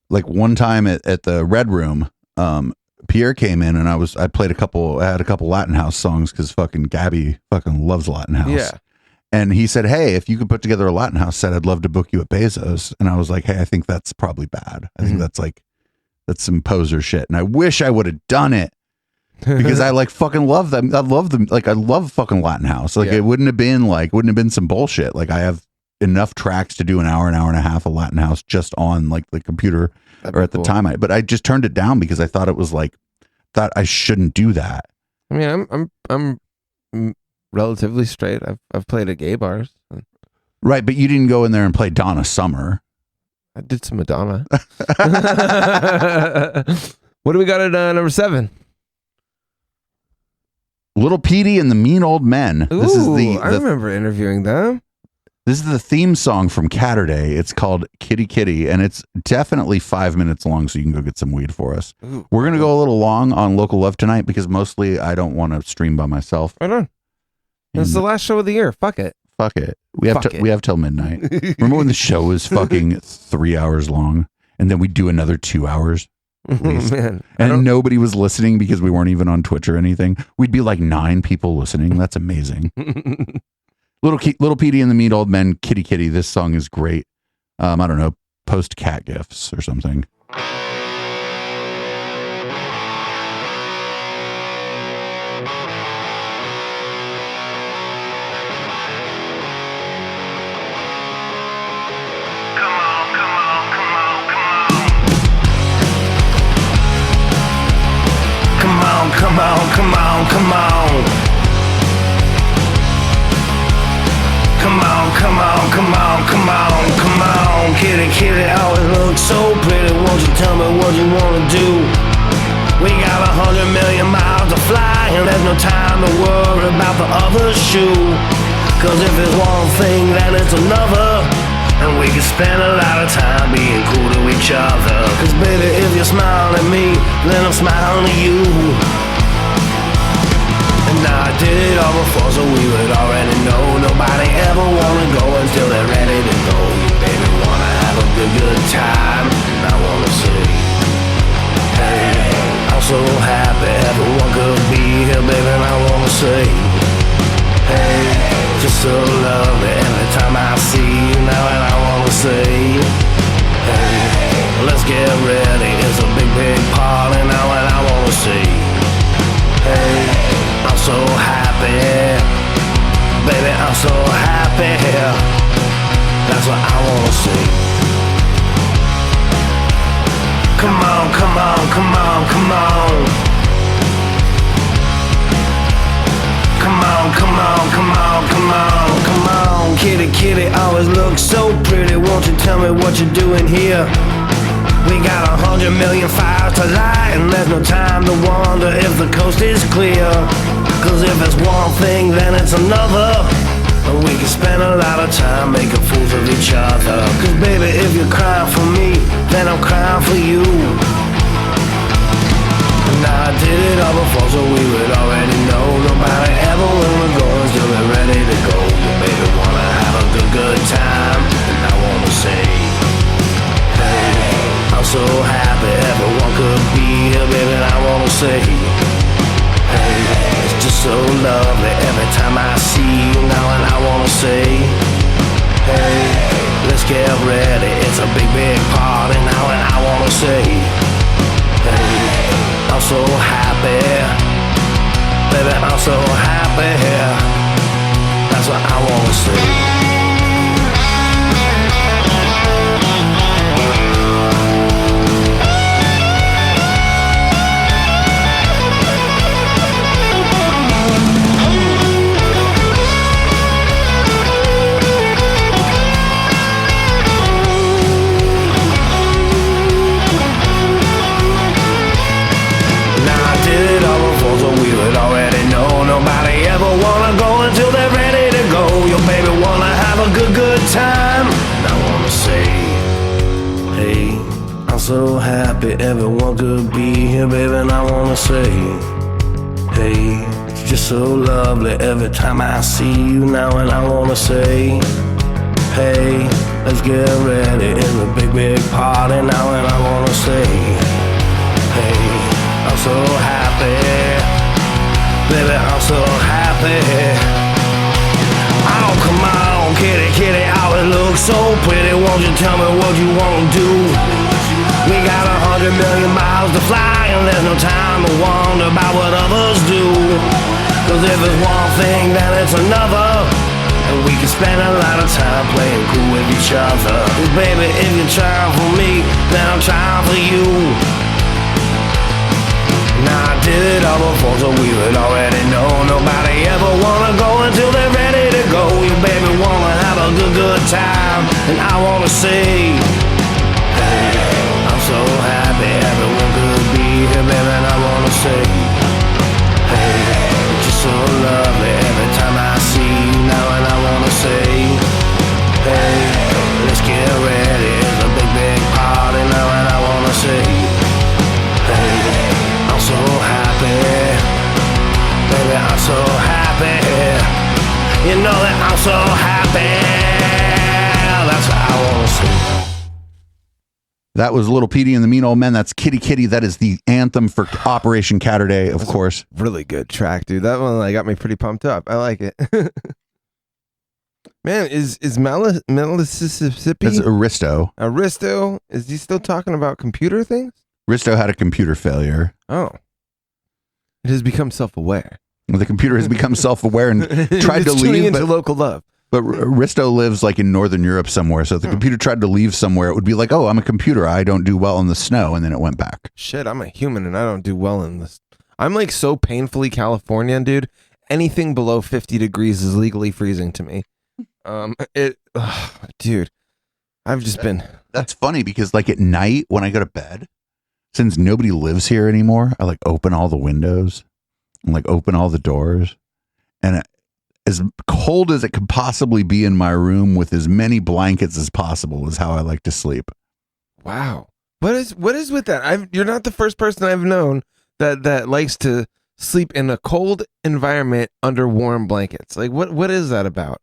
like one time at the Red Room, Pierre came in and I had a couple Latin house songs because fucking Gabby fucking loves Latin house. Yeah. And he said, hey, if you could put together a Latin house set, I'd love to book you at Bezos. And I was like, hey, I think that's probably bad. I think that's some poser shit. And I wish I would have done it because I like fucking love them. I love them. Like I love fucking Latin house. Like it wouldn't have been some bullshit. Like I have enough tracks to do an hour and a half of Latin house just on like the computer. Or at the time, but I just turned it down because I thought it was like, thought I shouldn't do that. I mean, I'm relatively straight. I've played at gay bars. Right, but you didn't go in there and play Donna Summer. I did some Madonna. What do we got at number 7? Little Petey and the Mean Old Men. Ooh, This is I remember interviewing them. This is the theme song from Catterday. It's called Kitty Kitty, and it's definitely 5 minutes long, so you can go get some weed for us. Ooh. We're going to go a little long on Local Love tonight because mostly I don't want to stream by myself. Right on. It's the last show of the year. Fuck it. Fuck it. We have till midnight. Remember when the show was fucking 3 hours long, and then we do another 2 hours? Man, and nobody was listening because we weren't even on Twitch or anything. We'd be like 9 people listening. That's amazing. Little Petey and the Mean Old Men, Kitty Kitty. This song is great. I don't know, post cat gifs or something. Come on, come on, come on. Come on, come on, come on, come on, come on. Kitty, kitty, always look so pretty. Won't you tell me what you wanna do? We got 100 million miles to fly, and there's no time to worry about the other shoe. Cause if it's one thing, then it's another. And we can spend a lot of time being cool to each other. Cause baby, if you smile at me, then I'm smiling at you. And I did it all before, so we would already know. Nobody ever wanna go until they're ready to go. You baby wanna have a good time, and I wanna say, hey, I'm so happy everyone could be here, baby, and I wanna say, hey, just so lovely every time I see you now, and I wanna say, hey, let's get ready, it's a big, big party now, and I wanna say, hey, I'm so happy, baby, I'm so happy, that's what I wanna say. Come on, come on, come on, come on. Come on, come on, come on, come on, come on. Kitty, kitty, always look so pretty. Won't you tell me what you're doing here? We got 100 million fires to light, and there's no time to wonder if the coast is clear. Cause if it's one thing, then it's another. And we can spend a lot of time making fools of each other. Cause baby, if you're crying for me, then I'm crying for you. And I did it all before, so we would already know. Nobody ever wanna go until they're ready to go. But baby, wanna have a good time, and I wanna say, hey, I'm so happy everyone could be here, baby, and I wanna say, hey, it's just so lovely every time I see you now, and I wanna say, hey, let's get ready, it's a big, big party now, and I wanna say, hey, I'm so happy, baby, I'm so happy, that's what I wanna say. Nobody ever wanna go until they're ready to go. Your baby wanna have a good time. And I wanna say, hey, I'm so happy everyone could be here, baby. And I wanna say, hey, it's just so lovely every time I see you now. And I wanna say, hey, let's get ready, it's a big, big party now. And I wanna say, hey, I'm so happy, baby, I'm so happy. Oh, come on, kitty, kitty, always look so pretty. Won't you tell me what you wanna do? We got 100 million miles to fly, and there's no time to wonder about what others do. Cause if it's one thing, then it's another. And we can spend a lot of time playing cool with each other. And baby, if you're trying for me, then I'm trying for you. Now I did it all before, so we would already know. Nobody ever wanna go until they're ready to go. You baby wanna have a good time, and I wanna say, hey, I'm so happy everyone could be here, baby, and I wanna say, hey, you're so lovely every time I see you now, and I wanna say, hey, let's get ready, it's a big party now, and I wanna say, hey, I'm so happy, baby, I'm so happy. You know that I'm so happy. That's what I want to see. That was Little Petey and the Mean Old Men. That's Kitty Kitty. That is the anthem for Operation Catterday, of course. Really good track, dude. That one got me pretty pumped up. I like it. Man, is Mississippi? That's Aristo. Aristo? Is he still talking about computer things? Aristo had a computer failure. Oh. It has become self-aware. The computer has become self-aware and tried to leave. Into local love. But Aristo lives like in Northern Europe somewhere. So if the computer tried to leave somewhere, it would be like, oh, I'm a computer. I don't do well in the snow. And then it went back. Shit, I'm a human and I don't do well in this. I'm like so painfully Californian, dude. Anything below 50 degrees is legally freezing to me. Dude, I've just been. That's funny because like at night when I go to bed, since nobody lives here anymore, I like open all the windows and like open all the doors, and as cold as it could possibly be in my room with as many blankets as possible is how I like to sleep. Wow. What is with that? You're not the first person I've known that likes to sleep in a cold environment under warm blankets. Like what is that about?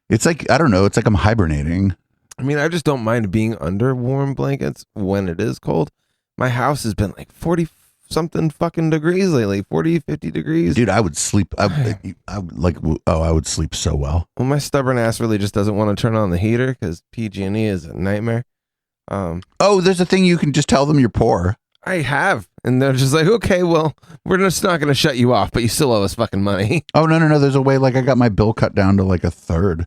It's like, I don't know. It's like I'm hibernating. I mean, I just don't mind being under warm blankets when it is cold. My house has been like 40 something fucking degrees lately, 40, 50 degrees. Dude, I would sleep. I would sleep so well. Well, my stubborn ass really just doesn't want to turn on the heater because PG&E is a nightmare. There's a thing you can just tell them you're poor. I have. And they're just like, okay, well, we're just not going to shut you off, but you still owe us fucking money. Oh, no. There's a way, like I got my bill cut down to like a third.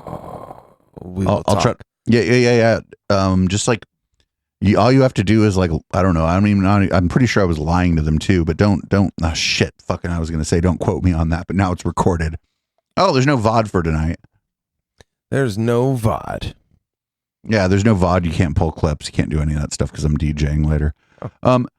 I'll try. Yeah. Just like, all you have to do is like, I don't know. I'm pretty sure I was lying to them too, but don't, shit. Fucking, I was going to say, don't quote me on that, but now it's recorded. Oh, there's no VOD for tonight. There's no VOD. Yeah, there's no VOD. You can't pull clips. You can't do any of that stuff because I'm DJing later.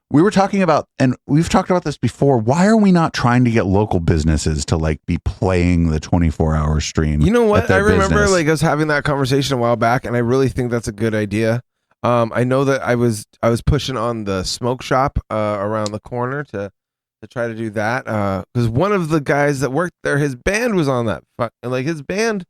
We were talking about, and we've talked about this before. Why are we not trying to get local businesses to like be playing the 24-hour stream? You know what? I remember business? like us having that conversation a while back, and I really think that's a good idea. I know that I was pushing on the smoke shop around the corner to try to do that because one of the guys that worked there, his band was on that. Like his band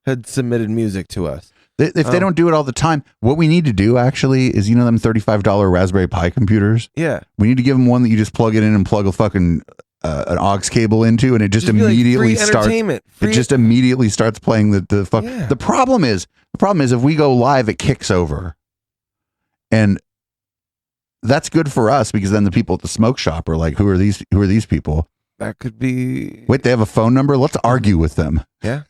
had submitted music to us. If they don't do it all the time, what we need to do actually is, them $35 Raspberry Pi computers. Yeah, we need to give them one that you just plug it in and plug a fucking an aux cable into, and it just immediately starts. It just immediately starts playing the fuck. Yeah. The problem is if we go live, it kicks over. And that's good for us because then the people at the smoke shop are like, who are these people? That could be. Wait, they have a phone number? Let's argue with them. Yeah.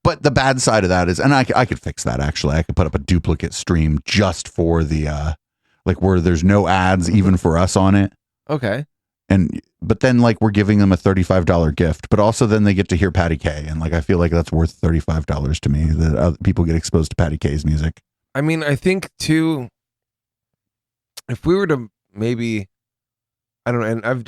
But the bad side of that is, and I could fix that actually. I could put up a duplicate stream just for the, like where there's no ads even for us on it. Okay. But then like we're giving them a $35 gift, but also then they get to hear Patty K. And like, I feel like that's worth $35 to me that people get exposed to Patty K's music. I mean, I think too, if we were to maybe, I don't know, and I've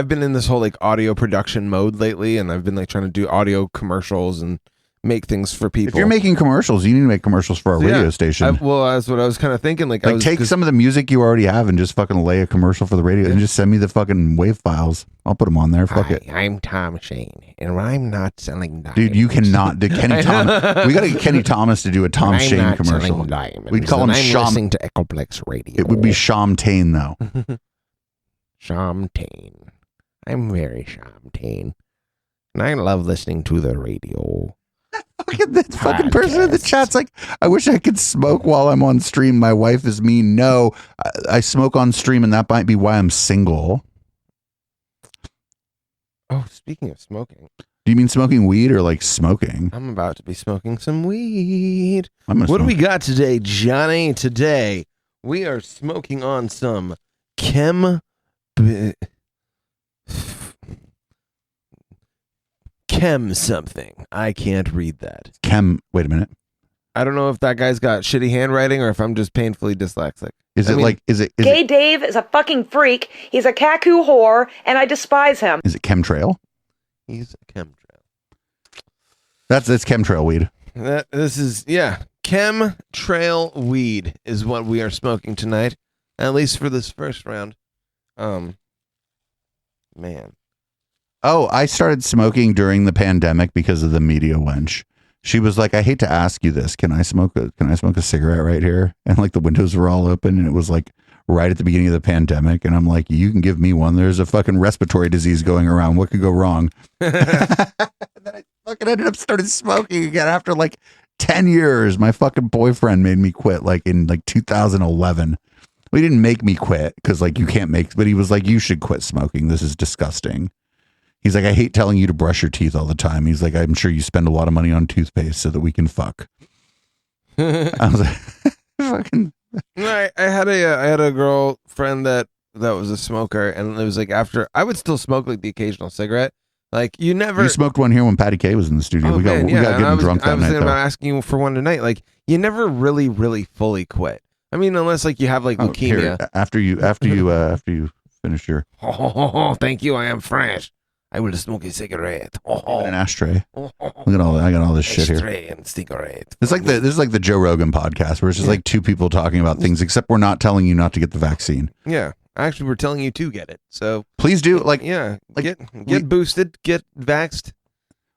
been in this whole like audio production mode lately, and I've been like trying to do audio commercials and make things for people. If you're making commercials, you need to make commercials for our radio station. That's what I was kind of thinking. Like take some of the music you already have and just fucking lay a commercial for the radio and just send me the fucking wave files. I'll put them on there. Fuck it. I'm Tom Shane, and I'm not selling diamonds. Dude, you cannot. Kenny Thomas. We got to get Kenny Thomas to do a Tom Shane commercial. We'd call him Sham. Listening to Echoplex Radio. It would be Shamtain though. Shamtain. I'm very Shamtain, and I love listening to the radio. That fucking person in the chat's like, I wish I could smoke while I'm on stream. My wife is mean. No, I smoke on stream, and that might be why I'm single. Oh, speaking of smoking, Do you mean smoking weed or like smoking? I'm about to be smoking some weed. I'm gonna What do we smoke. got today, Johnny? Today we are smoking on some chem something. I can't read that. Wait a minute. I don't know if that guy's got shitty handwriting or if I'm just painfully dyslexic. Is it Gay Dave is a fucking freak. He's a cacu whore, and I despise him. Is it chemtrail? He's a chemtrail. It's chemtrail weed. This is chemtrail weed is what we are smoking tonight, at least for this first round. Man. Oh, I started smoking during the pandemic because of the media wench. She was like, I hate to ask you this. Can I smoke a cigarette right here? And like the windows were all open and it was like right at the beginning of the pandemic. And I'm like, you can give me one. There's a fucking respiratory disease going around. What could go wrong? And then I fucking ended up started smoking again after like 10 years. My fucking boyfriend made me quit like in like 2011. Well, he didn't make me quit because like you can't make, but he was like, you should quit smoking. This is disgusting. He's like, I hate telling you to brush your teeth all the time. He's like, I'm sure you spend a lot of money on toothpaste so that we can fuck. I was like, fucking. I had a girlfriend that was a smoker, and it was like after I would still smoke like the occasional cigarette. Like you smoked one here when Patty K was in the studio. We got getting drunk that night. I was thinking though. about asking you for one tonight. Like you never really, really fully quit. I mean, unless like you have like leukemia. Here, after you finish your. Oh, thank you. I am French. I will smoke a cigarette. An ashtray. Look at all that. I got all this shit here. Ashtray and cigarette. This is like the Joe Rogan podcast where it's just like two people talking about things, except we're not telling you not to get the vaccine. Yeah. Actually, we're telling you to get it. So please do. Get boosted, get vaxxed.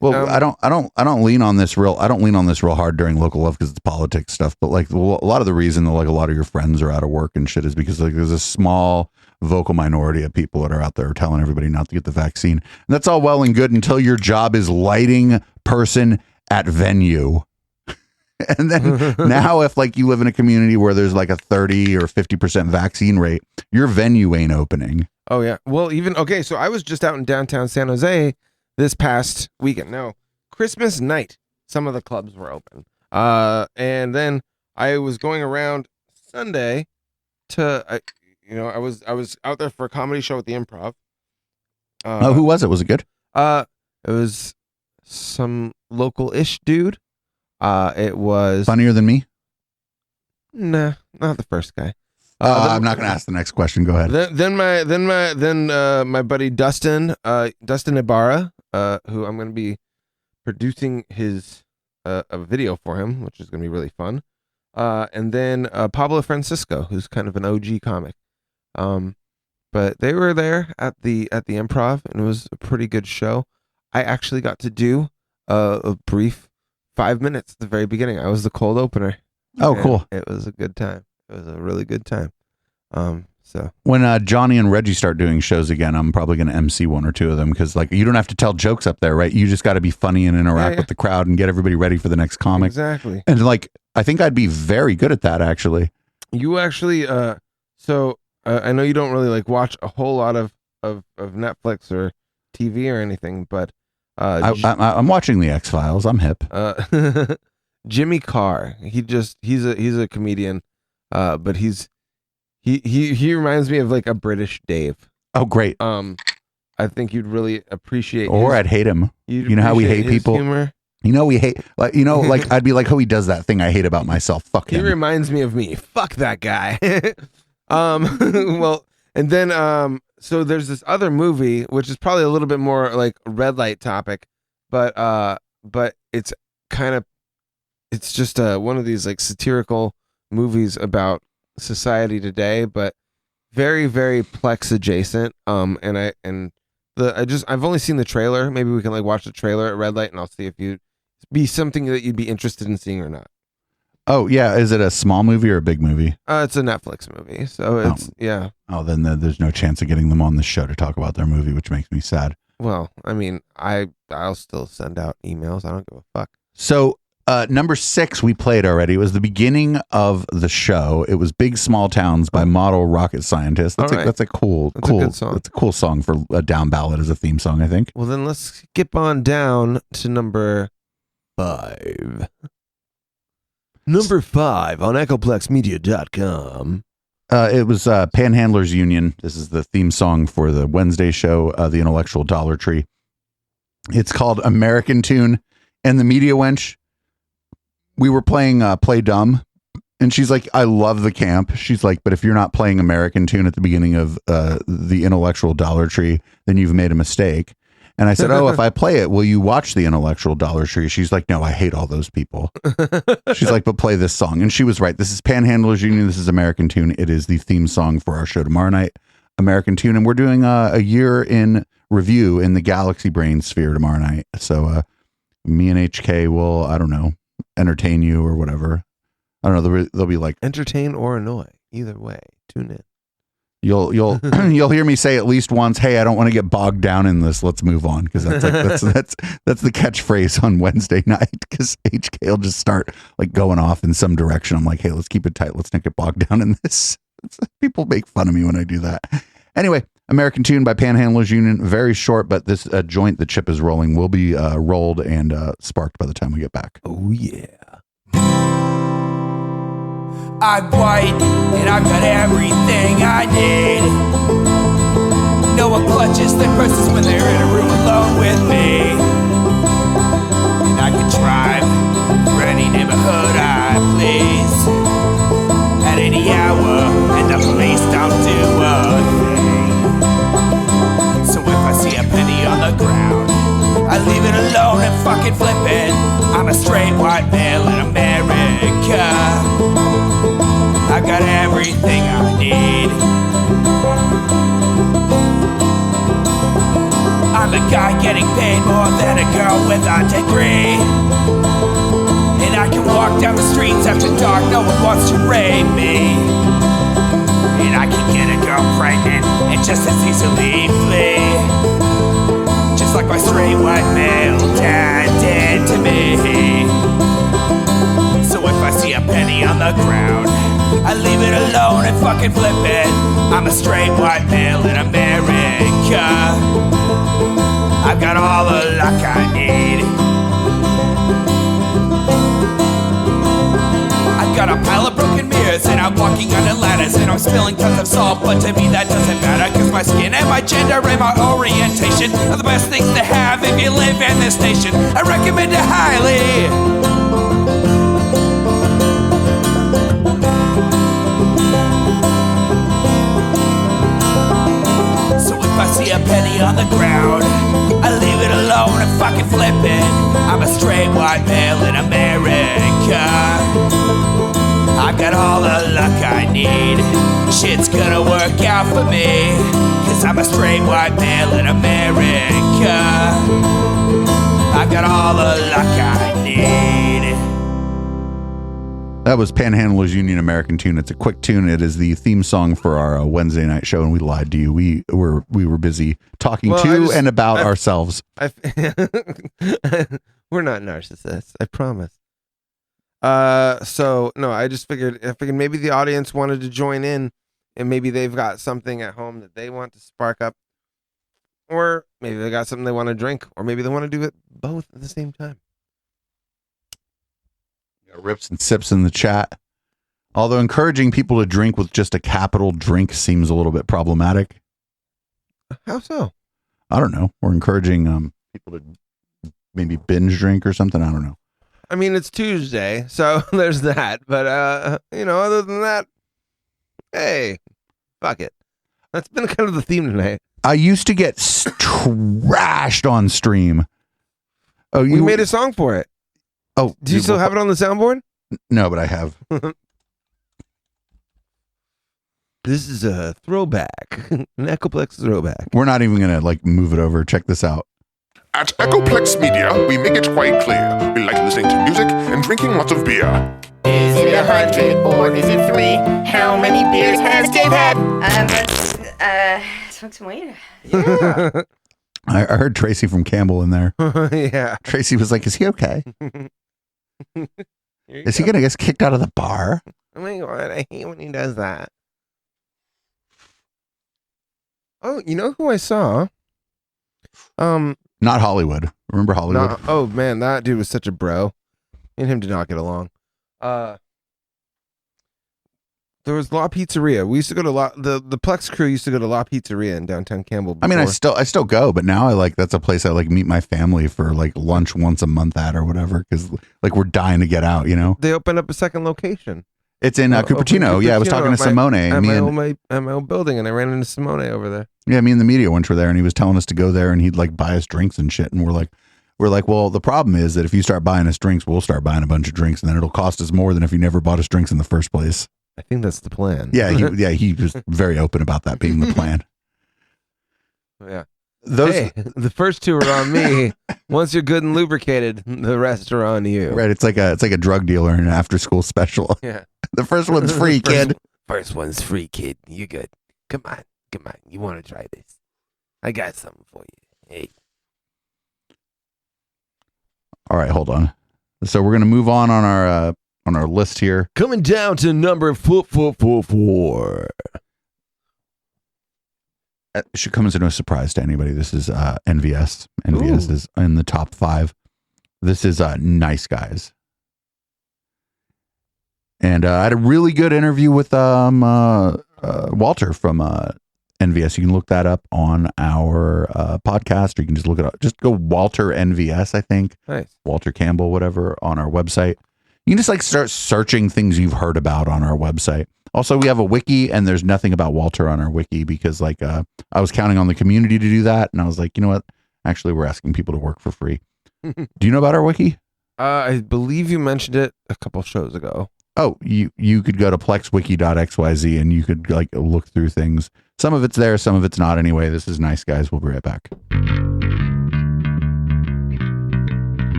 Well, I don't lean on this real hard during local love because it's politics stuff. But like a lot of the reason that like a lot of your friends are out of work and shit is because like there's a small vocal minority of people that are out there telling everybody not to get the vaccine. And that's all well and good until your job is lighting person at venue. And then now if like you live in a community where there's like a 30 or 50% vaccine rate, your venue ain't opening. Oh yeah. Well, so I was just out in downtown San Jose this past weekend. No, Christmas night, some of the clubs were open. And then I was going around Sunday to I was out there for a comedy show at the Improv. Who was it? Was it good? It was some local-ish dude. It was funnier than me. Nah, not the first guy. I'm not going to ask the next question. Go ahead. Then my buddy Dustin Ibarra, who I'm going to be producing his a video for him, which is going to be really fun. And then Pablo Francisco, who's kind of an OG comic. But they were there at the Improv, and it was a pretty good show. I actually got to do a brief 5 minutes at the very beginning. I was the cold opener. Oh, cool! It was a good time. It was a really good time. So when Johnny and Reggie start doing shows again, I'm probably going to MC one or two of them because like you don't have to tell jokes up there, right? You just got to be funny and interact with the crowd and get everybody ready for the next comic. Exactly. And like I think I'd be very good at that actually. You actually I know you don't really like watch a whole lot of Netflix or TV or anything, but I'm watching the X-Files. I'm hip. Jimmy Carr, he's a comedian, but he reminds me of like a British Dave. Oh, great. I think you'd really appreciate. I'd hate him. You know how we hate people. Humor. You know we hate like like I'd be like, oh, he does that thing I hate about myself. Fuck him. He reminds me of me. Fuck that guy. Well, and then so there's this other movie which is probably a little bit more like red light topic, but it's it's just one of these like satirical movies about society today, but very, very Plex adjacent. I've only seen the trailer. Maybe we can like watch the trailer at red light and I'll see if you'd be something that you'd be interested in seeing or not. Oh yeah, is it a small movie or a big movie? It's a Netflix movie, so it's yeah. Oh, then there's no chance of getting them on the show to talk about their movie, which makes me sad. Well, I mean, I'll still send out emails. I don't give a fuck. So Number 6 we played already. It was the beginning of the show. It was Big Small Towns by Model Rocket Scientist. That's a cool good song. That's a cool song for a down ballad as a theme song, I think. Well, then let's skip on down to number 5. Number 5 on EchoplexMedia.com. It was Panhandlers Union. This is the theme song for the Wednesday show, the Intellectual Dollar Tree. It's called American Tune. And the media wench, we were playing Play Dumb, and she's like, I love the camp. She's like, but if you're not playing American Tune at the beginning of the Intellectual Dollar Tree, then you've made a mistake. And I said, oh, if I play it, will you watch the Intellectual Dollar Tree? She's like, no, I hate all those people. She's like, but play this song. And she was right. This is Panhandlers Union. This is American Tune. It is the theme song for our show tomorrow night, American Tune. And we're doing a year in review in the Galaxy Brain sphere tomorrow night. So me and HK will, I don't know, entertain you or whatever. I don't know. They'll be like entertain or annoy. Either way, tune in. You'll you'll hear me say at least once, "Hey, I don't want to get bogged down in this. Let's move on," because that's the catchphrase on Wednesday night. Because HK will just start like going off in some direction. I'm like, "Hey, let's keep it tight. Let's not get bogged down in this." People make fun of me when I do that. Anyway, American Tune by Panhandlers Union. Very short, but this joint the chip is rolling will be rolled and sparked by the time we get back. Oh yeah. I'm white and I've got everything I need. No one clutches their purses when they're in a room alone with me. And I can drive for any neighborhood I please at any hour, and the police don't do a thing. So if I see a penny on the ground, I leave it alone and fucking flip it. I'm a straight white male in America. I got everything I need. I'm a guy getting paid more than a girl with a degree. And I can walk down the streets after dark, no one wants to rape me. And I can get a girl pregnant and just as easily flee. Just like my straight white male dad did to me. So if I see a penny on the ground, I leave it alone and fucking flip it. I'm a straight white male in America. I've got all the luck I need. I've got a pile of broken mirrors and I'm walking under ladders and I'm spilling tons of salt, but to me that doesn't matter, cause my skin and my gender and my orientation are the best things to have if you live in this nation. I recommend it highly. If I see a penny on the ground, I leave it alone and fucking flip it. I'm a straight white male in America. I've got all the luck I need. Shit's gonna work out for me, cause I'm a straight white male in America. I've got all the luck I need. That was Panhandlers Union, American Tune. It's a quick tune. It is the theme song for our Wednesday night show, and we lied to you. We were busy talking and about ourselves. We're not narcissists, I promise. So no, I figured maybe the audience wanted to join in, and maybe they've got something at home that they want to spark up, or maybe they got something they want to drink, or maybe they want to do it both at the same time. Rips and sips in the chat. Although encouraging people to drink with just a capital drink seems a little bit problematic. How so? I don't know. We're encouraging people to maybe binge drink or something. I don't know. I mean, it's Tuesday, so there's that. But other than that, hey, fuck it. That's been kind of the theme tonight. I used to get trashed on stream. Oh, we made a song for it. Oh, do you still have it on the soundboard? No, but I have. This is a throwback, an Echoplex throwback. We're not even gonna move it over. Check this out. At Echoplex Media, we make it quite clear. We like listening to music and drinking lots of beer. Is it 100 or is it 3? How many beers has Dave had? Smoke some weed. Yeah. I heard Tracy from Campbell in there. Yeah. Tracy was like, "Is he okay?" Is he gonna get kicked out of the bar? Oh my god, I hate when he does that. Oh, you know who I saw? Not Hollywood. Remember Hollywood? No, oh man, that dude was such a bro. Me and him did not get along. There was La Pizzeria. We used to go to the Plex crew used to go to La Pizzeria in downtown Campbell. Before. I mean, I still go, but now that's a place I like meet my family for like lunch once a month at or whatever, because like we're dying to get out, you know. They opened up a second location. It's in Cupertino. Yeah, I was talking to Simone. At my old building, and I ran into Simone over there. Yeah, me and the media went were there, and he was telling us to go there, and he'd like buy us drinks and shit, and we're like, well, the problem is that if you start buying us drinks, we'll start buying a bunch of drinks, and then it'll cost us more than if you never bought us drinks in the first place. I think that's the plan. Yeah, he was very open about that being the plan. Yeah. The first two are on me. Once you're good and lubricated, the rest are on you. Right. It's like a drug dealer in an after school special. Yeah. The first one's free, kid. First one's free, kid. You good. Come on. You want to try this? I got something for you. Hey. All right, hold on. So we're gonna move on our list here. Coming down to number 4. It should come as no surprise to anybody. This is NVS. NVS is in the top 5. This is Nice Guys. And I had a really good interview with Walter from NVS. You can look that up on our podcast, or you can just look it up. Just go Walter NVS, I think. Nice. Walter Campbell, whatever, on our website. You can just like start searching things you've heard about on our website. Also, we have a wiki, and there's nothing about Walter on our wiki because like I was counting on the community to do that, and I was like, you know what? Actually, we're asking people to work for free. Do you know about our wiki? I believe you mentioned it a couple shows ago. Oh, you could go to plexwiki.xyz and you could like look through things. Some of it's there, some of it's not. Anyway, this is Nice Guys. We'll be right back.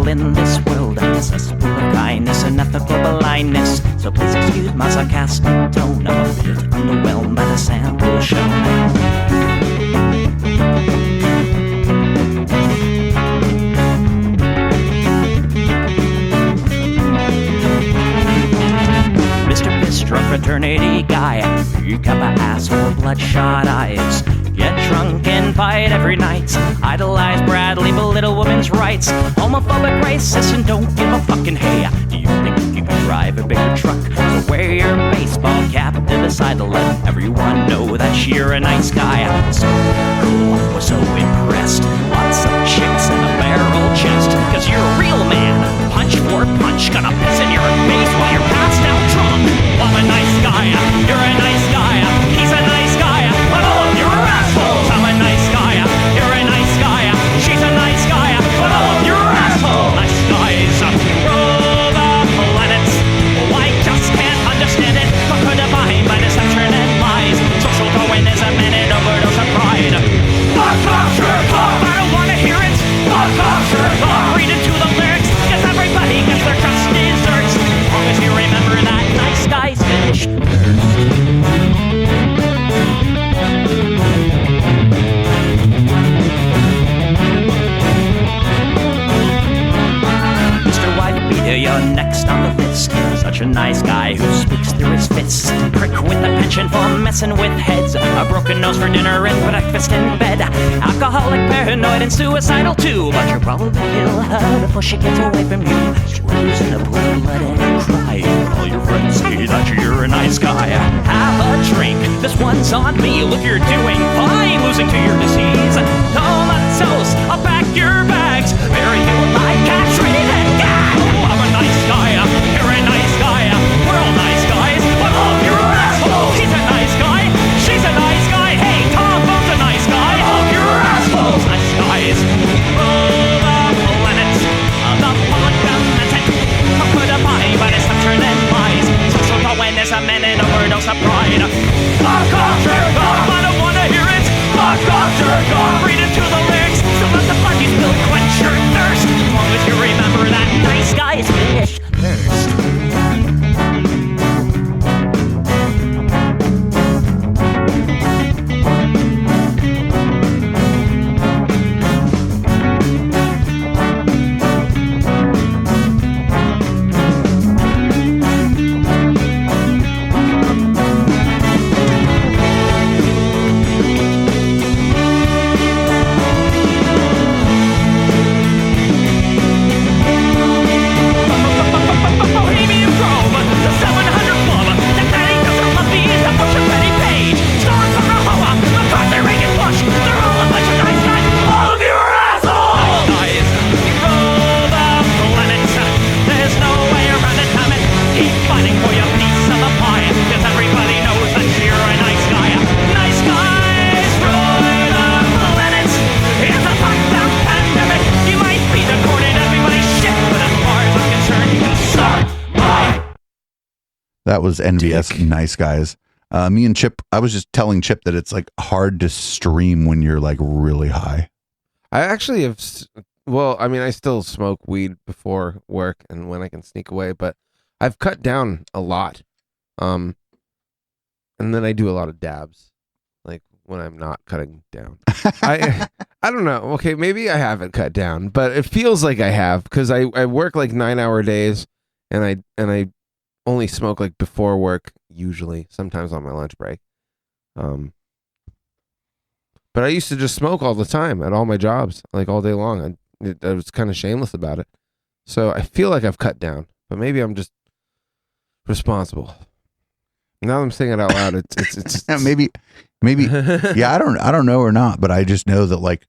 In this world, I'm accessible of kindness and ethical blindness. So please excuse my sarcastic tone. I'm a bit underwhelmed by the sample shown. Mr. Bistro fraternity guy, you got my asshole, bloodshot eyes. Get drunk and fight every night. Idolize Bradley, belittle women's rights. Homophobic, racist, and don't give a fucking hey. Do you think you can drive a bigger truck? So wear your baseball cap to the side to let everyone know that you're a nice guy. So cool, we're so impressed. Lots of chicks in a barrel chest. Cause you're a real man. Punch for punch, gonna piss in your face while you're passed out drunk. I'm a nice guy, you're a nice guy. He's a nice guy, but all of you are assholes. I'm a nice guy, you're a nice guy. She's a nice guy, but all of you are assholes. Nice guys rule the planet. I just can't understand it. Conquer divine by deception and lies. Social Darwinism and an overdose of pride. Fuck off, Sherlock! I don't wanna hear it. Fuck off, Sherlock! Read into the lyrics, cause everybody gets their just desserts. As long as you remember that nice guys finish Mr. Whitebeater, you're next on the list. Such a nice guy who speaks through his fists. Prick with a penchant for messing with heads. A broken nose for dinner and breakfast in bed. Alcoholic, paranoid, and suicidal too. But you'll probably kill her before she gets away from you. She rolls in a pool of blood and cry. All your friends say that you're a nice guy. Have a drink, this one's on me. Look, you're doing fine, losing to your disease. Comatose, I'll pack your bags. Bury you alive, catch, ready to gag. I'm a nice guy, you're a nice guy. We're all nice guys, but all of you are assholes. He's a nice guy, she's a nice guy. Hey, Tom Bone's a nice guy. All of you are assholes. Nice guys rule the planet. The fundamental put a body by deception and lies. Social Darwinism and an overdose of pride. Fuck off, Sherlock! I don't wanna hear it. Fuck off, That was NVS Nice Guys. Me and Chip, I was just telling Chip that it's like hard to stream when you're like really high. I actually have, well, I mean, I still smoke weed before work and when I can sneak away, but I've cut down a lot. And then I do a lot of dabs, like when I'm not cutting down. I don't know. Okay, maybe I haven't cut down, but it feels like I have because I work like 9-hour days, and I only smoke like before work usually, sometimes on my lunch break. But I used to just smoke all the time at all my jobs, like all day long. I was kind of shameless about it, so I feel like I've cut down, but maybe I'm just responsible. Now that I'm saying it out loud, it's maybe yeah, I don't know or not, but I just know that like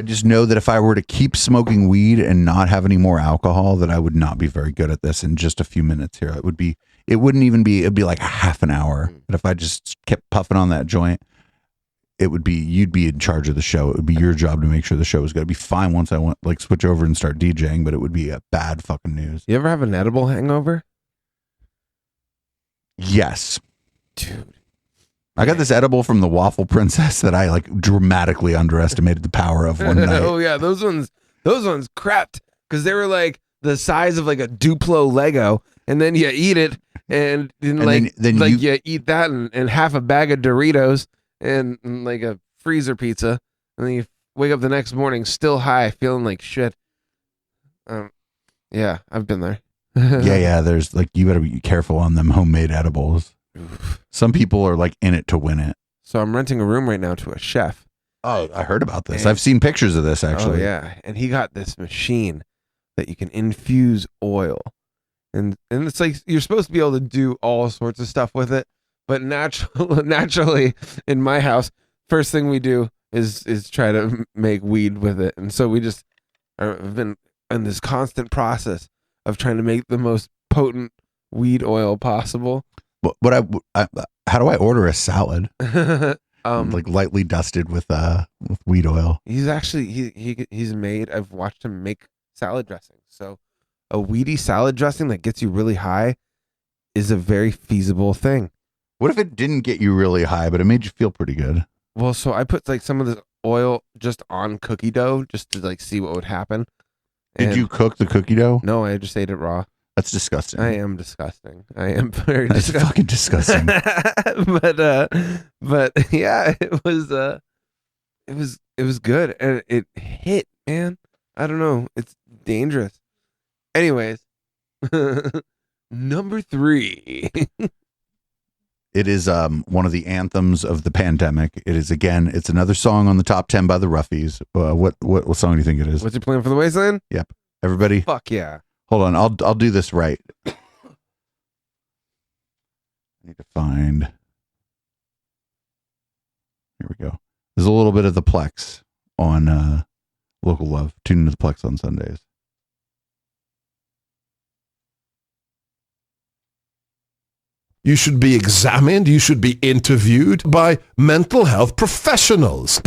if I were to keep smoking weed and not have any more alcohol, that I would not be very good at this in just a few minutes here. It'd be like a half an hour. But if I just kept puffing on that joint, you'd be in charge of the show. It would be your job to make sure the show was going to be fine once I switch over and start DJing, but it would be a bad fucking news. You ever have an edible hangover? Yes. Dude. I got this edible from the Waffle Princess that I like dramatically underestimated the power of one night. Oh yeah, those ones crapped because they were like the size of like a Duplo Lego, and then you eat it, and then you eat that and half a bag of Doritos and like a freezer pizza, and then you wake up the next morning still high, feeling like shit. Yeah, I've been there. yeah. There's like, you better be careful on them homemade edibles. Some people are like in it to win it. So I'm renting a room right now to a chef. Oh, I heard about this. I've seen pictures of this actually. Oh yeah, and he got this machine that you can infuse oil, and it's like you're supposed to be able to do all sorts of stuff with it, but naturally in my house, first thing we do is try to make weed with it, and so we just have been in this constant process of trying to make the most potent weed oil possible. How do I order a salad? Like lightly dusted with weed oil. He's actually he's made. I've watched him make salad dressing. So a weedy salad dressing that gets you really high is a very feasible thing. What if it didn't get you really high, but it made you feel pretty good? Well, so I put like some of this oil just on cookie dough just to like see what would happen. Did you cook the cookie dough? No, I just ate it raw. That's disgusting. I am disgusting. I am very That's disgusting. fucking disgusting. but yeah, it was good, and it hit, man. I don't know. It's dangerous. Anyways, number 3. It is one of the anthems of the pandemic. It is it's another song on the top 10 by the Roughies. What song do you think it is? What's your plan for the wasteland? Yep. Everybody. Fuck yeah. Hold on, I'll do this right. I need to find. Here we go. There's a little bit of the Plex on Local Love. Tune into the Plex on Sundays. You should be examined. You should be interviewed by mental health professionals.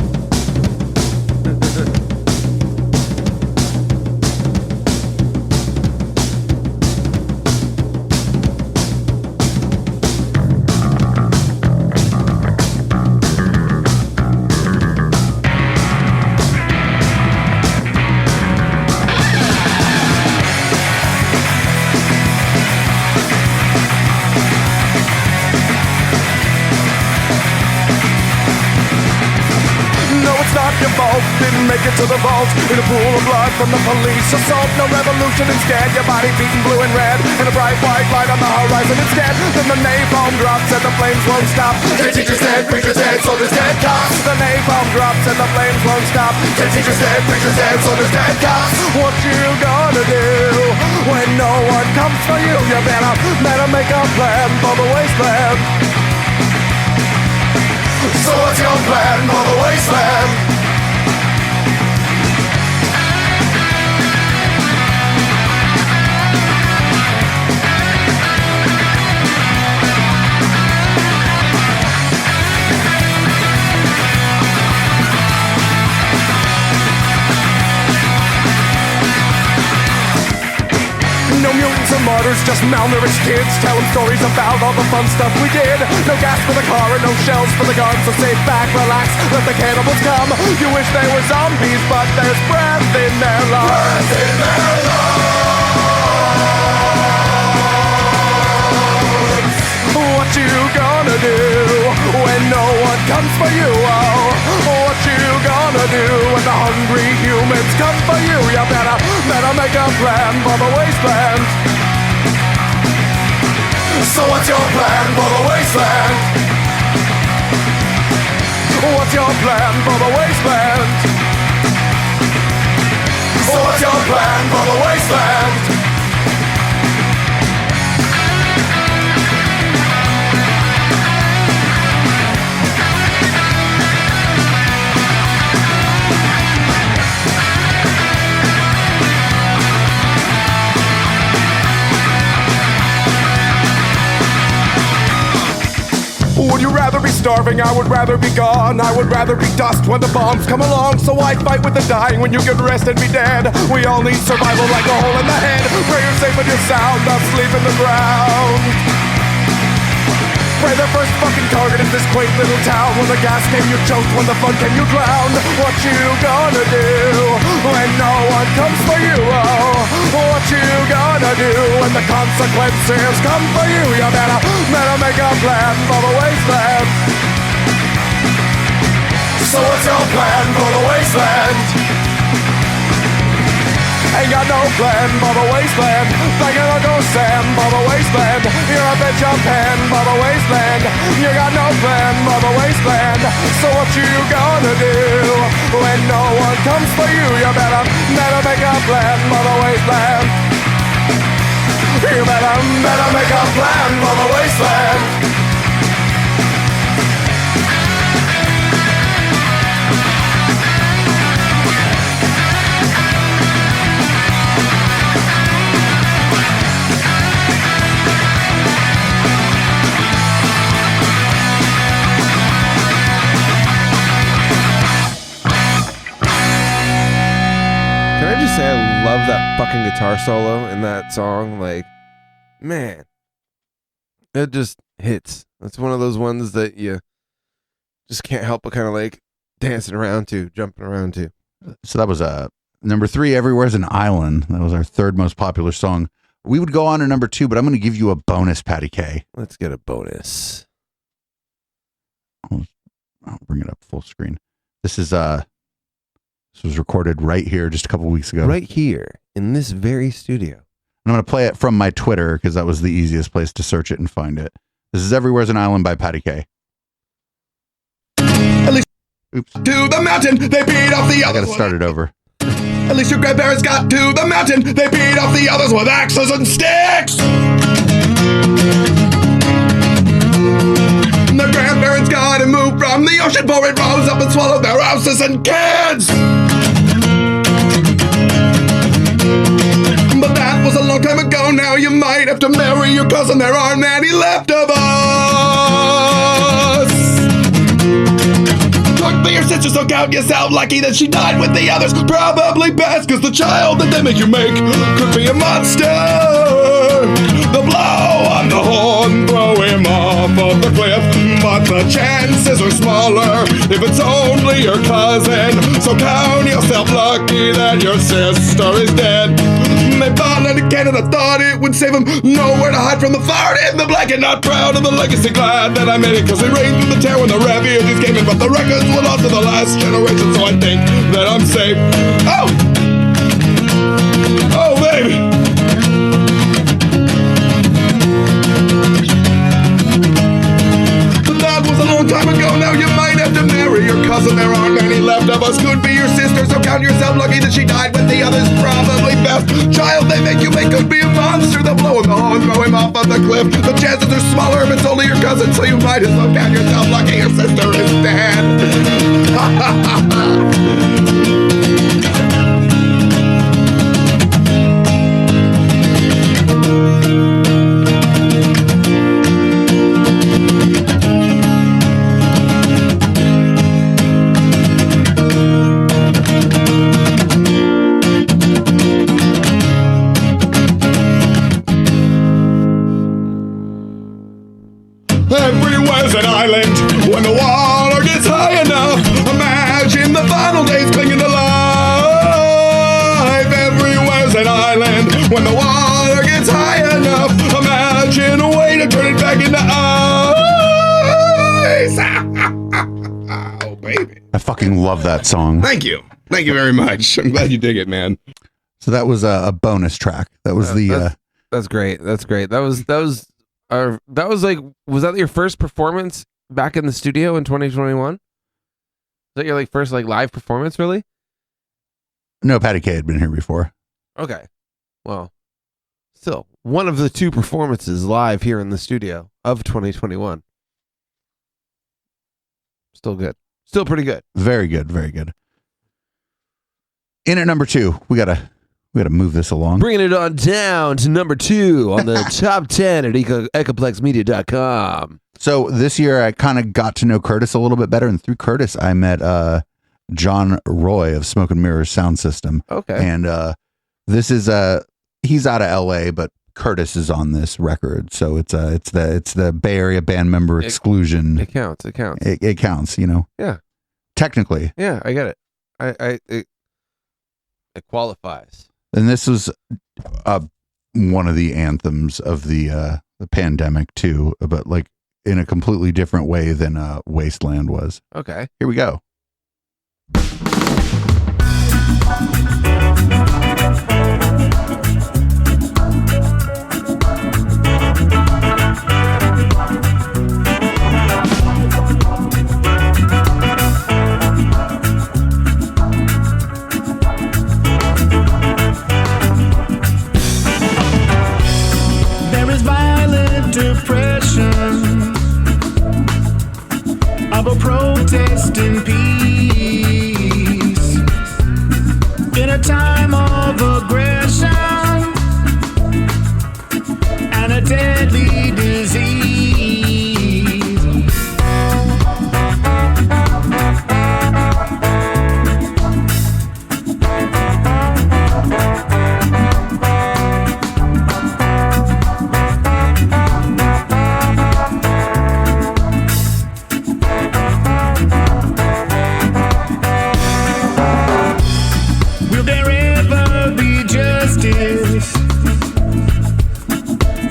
Didn't make it to the vault in a pool of blood from the police assault. No revolution, instead your body beaten blue and red, and a bright white light on the horizon instead. Then the napalm drops and the flames won't stop. The teacher's dead, preacher's dead, soldiers dead, cops. The napalm drops and the flames won't stop. The teacher's dead, preacher's dead, soldiers dead, cops. What you gonna do when no one comes for you? You better make a plan for the wasteland. So what's your plan for the wasteland? No mutants some martyrs, just malnourished kids telling stories about all the fun stuff we did. No gas for the car and no shells for the gun, so sit back, relax, let the cannibals come. You wish they were zombies, but there's breath in their lungs. Breath in their lungs. What you gonna do when no one comes for you? Oh, what you gonna do when the hungry humans come for you? You better make a plan for the wasteland. So what's your plan for the wasteland? What's your plan for the wasteland? So what's your plan for the wasteland? Would you rather be starving? I would rather be gone. I would rather be dust when the bombs come along. So I fight with the dying when you can rest and be dead. We all need survival like a hole in the head. Pray you're safe and you're sound, not sleep in the ground. Pray the first fucking target is this quaint little town. When the gas came you choked, when the fun came you drowned. What you gonna do when no one comes for you? Oh, what you gonna do when the consequences come for you? You better make a plan for the wasteland. So what's your plan for the wasteland? Ain't got no plan for the wasteland. Thinking I'll go Sam for the wasteland. You're a bitch of pen for the wasteland. You got no plan for the wasteland. So what you gonna do when no one comes for you? You better make a plan for the wasteland. You better make a plan for the wasteland. Say I love that fucking guitar solo in that song. Like, man, it just hits. It's one of those ones that you just can't help but kind of like dancing around to, jumping around to. So that was number 3, Everywhere's an Island. That was our third most popular song. We would go on to number 2, but I'm going to give you a bonus, Patty K. Let's get a bonus. I'll bring it up full screen. This was recorded right here just a couple weeks ago. Right here in this very studio. I'm going to play it from my Twitter because that was the easiest place to search it and find it. This is Everywhere's an Island by Patty K. At least Oops. to the mountain, they beat off the I others. got to start it over. At least your grandparents got to the mountain, they beat off the others with axes and sticks. The grandparents got and moved from the ocean, for it rose up and swallowed their houses and kids. But that was a long time ago. Now you might have to marry your cousin. There aren't any left of us. Look for your sister, so count yourself lucky that she died with the others. Probably best, cause the child that they make you make could be a monster. The blow on the horn, throw him off of the cliff. But the chances are smaller if it's only your cousin. So count yourself lucky that your sister is dead. They bought into Canada, thought it would save them. Nowhere to hide from the fire in the black, and not proud of the legacy. Glad that I made it, cause they reigned through the tear when the refugees came in. But the records were lost to the last generation, so I think that I'm safe. Oh, baby. A long time ago, now you might have to marry your cousin. There aren't many left of us. Could be your sister, so count yourself lucky that she died with the others. Probably best. Child they make you make could be a monster. They'll blow him the horn, throw him off of the cliff. The chances are smaller if it's only your cousin, so you might as well count yourself lucky your sister is dead. I fucking love that song. Thank you very much. I'm glad you dig it, man. So that was a bonus track. That was that's great. That's great. That was like, was that your first performance back in the studio in 2021? Is that your like first like live performance, really? No, Patty K had been here before. Okay. Well, still one of the 2 performances live here in the studio of 2021. Still good. Still pretty good. Very good. Very good. In at number 2, we gotta move this along. Bringing it on down to number 2 on the top 10 at ecoplexmedia.com. So this year I kind of got to know Curtis a little bit better, and through Curtis I met John Roy of Smoke and Mirrors Sound System. Okay. And this is he's out of LA, but Curtis is on this record, so it's the Bay Area band member exclusion. It counts. It counts. It counts, you know. Yeah. Technically. Yeah, I get it. It qualifies. And this was one of the anthems of the pandemic too, but like in a completely different way than Wasteland was. Okay. Here we go. Depression of a protest in peace in a time of aggression and a deadly disease.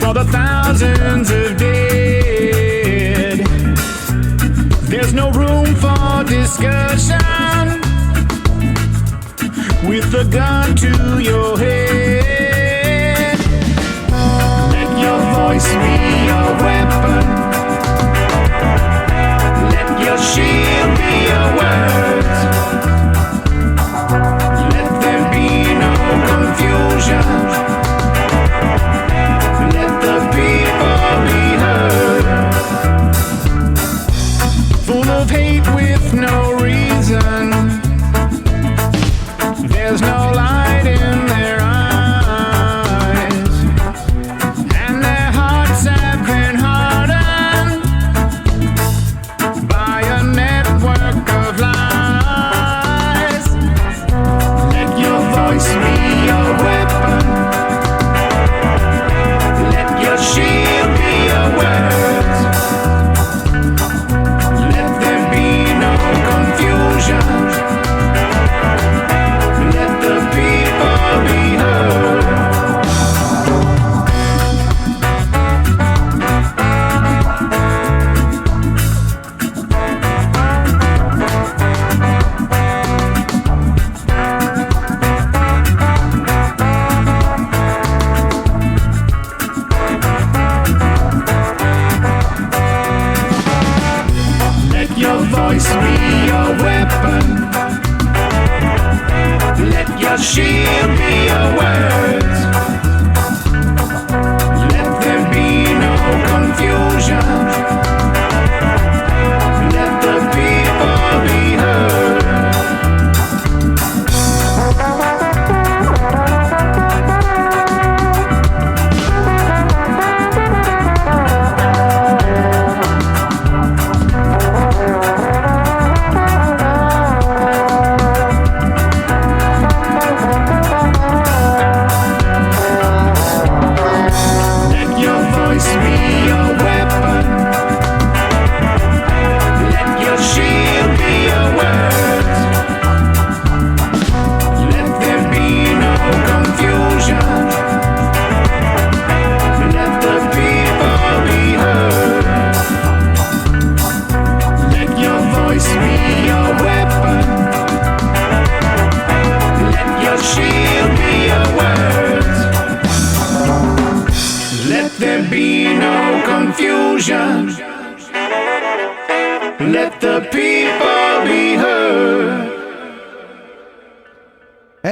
For the thousands of dead, there's no room for discussion with a gun to your head. Let your voice be your weapon. Let your shield be your words. Let there be no confusion. Full of hate with no reason. There's no light in their eyes, and their hearts have been hardened by a network of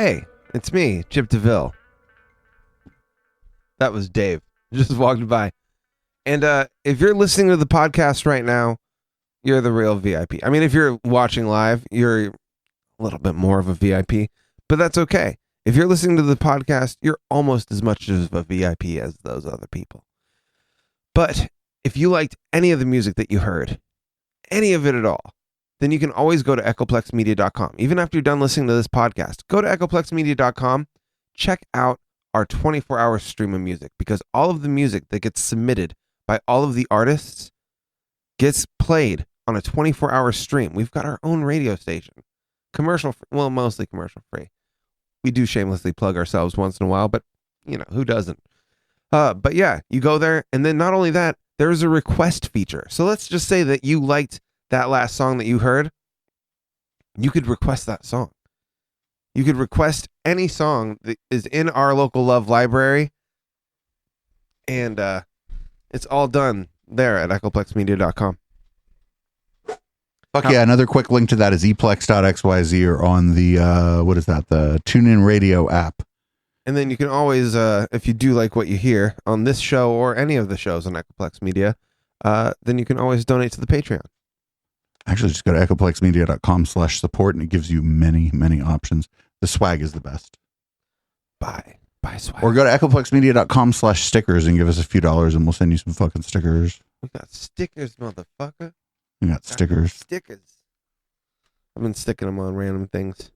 Hey, it's me, Chip DeVille. That was Dave. Just walked by. And if you're listening to the podcast right now, you're the real VIP. I mean, if you're watching live, you're a little bit more of a VIP, but that's okay. If you're listening to the podcast, you're almost as much of a VIP as those other people. But if you liked any of the music that you heard, any of it at all, then you can always go to echoplexmedia.com. Even after you're done listening to this podcast, go to echoplexmedia.com, check out our 24-hour stream of music, because all of the music that gets submitted by all of the artists gets played on a 24-hour stream. We've got our own radio station. Well, mostly commercial free. We do shamelessly plug ourselves once in a while, but, who doesn't? But yeah, you go there, and then not only that, there's a request feature. So let's just say that you liked that last song that you heard. You could request that song. You could request any song that is in our local love library, and it's all done there at echoplexmedia.com. Fuck yeah, another quick link to that is eplex.xyz or on the, the TuneIn Radio app. And then you can always, if you do like what you hear on this show or any of the shows on Echoplex Media, then you can always donate to the Patreon. Actually, just go to echoplexmedia.com/support and it gives you many, many options. The swag is the best. Buy swag. Or go to echoplexmedia.com/stickers and give us a few dollars and we'll send you some fucking stickers. We got stickers, motherfucker. We got stickers. Stickers. I've been sticking them on random things.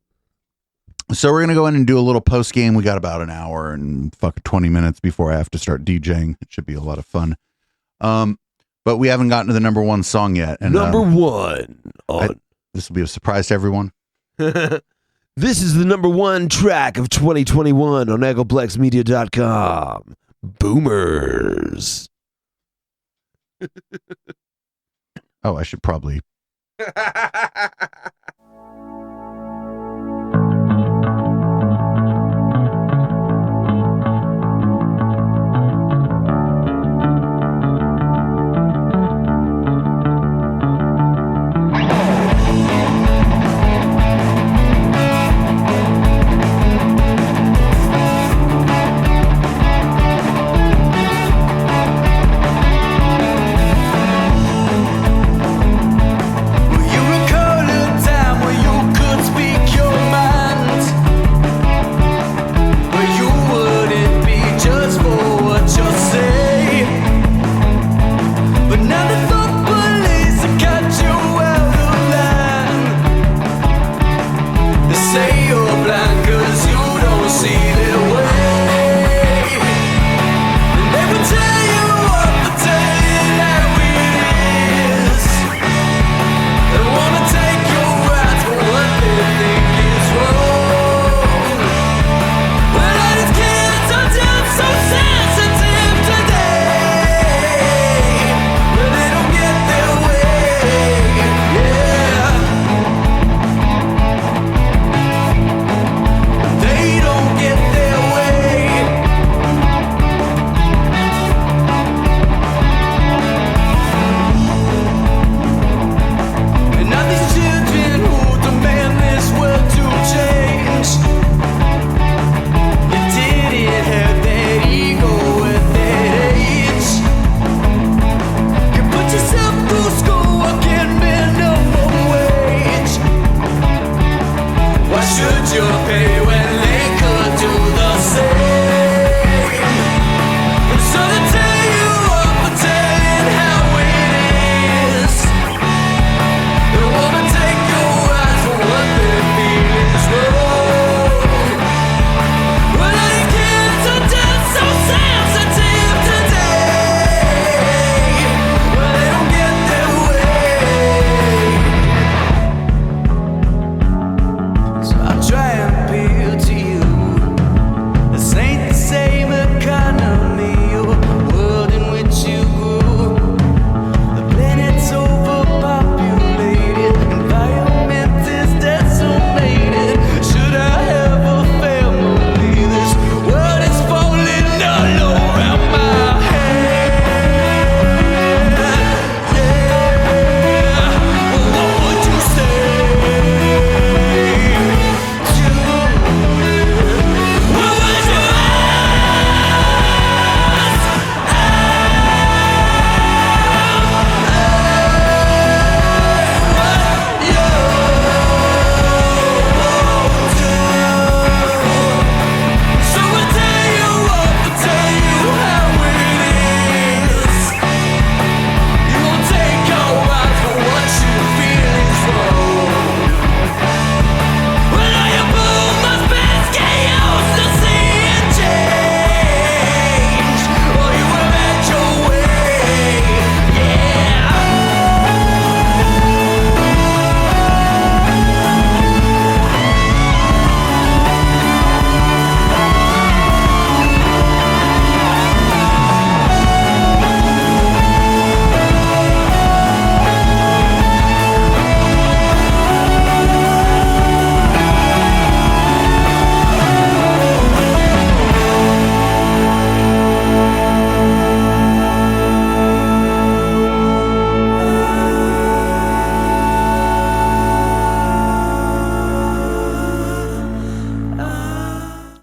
So we're going to go in and do a little post game. We got about an hour and 20 minutes before I have to start DJing. It should be a lot of fun. But we haven't gotten to the number one song yet. And number one. This will be a surprise to everyone. This is the number one track of 2021 on echoplexmedia.com. Boomers. Oh, I should probably.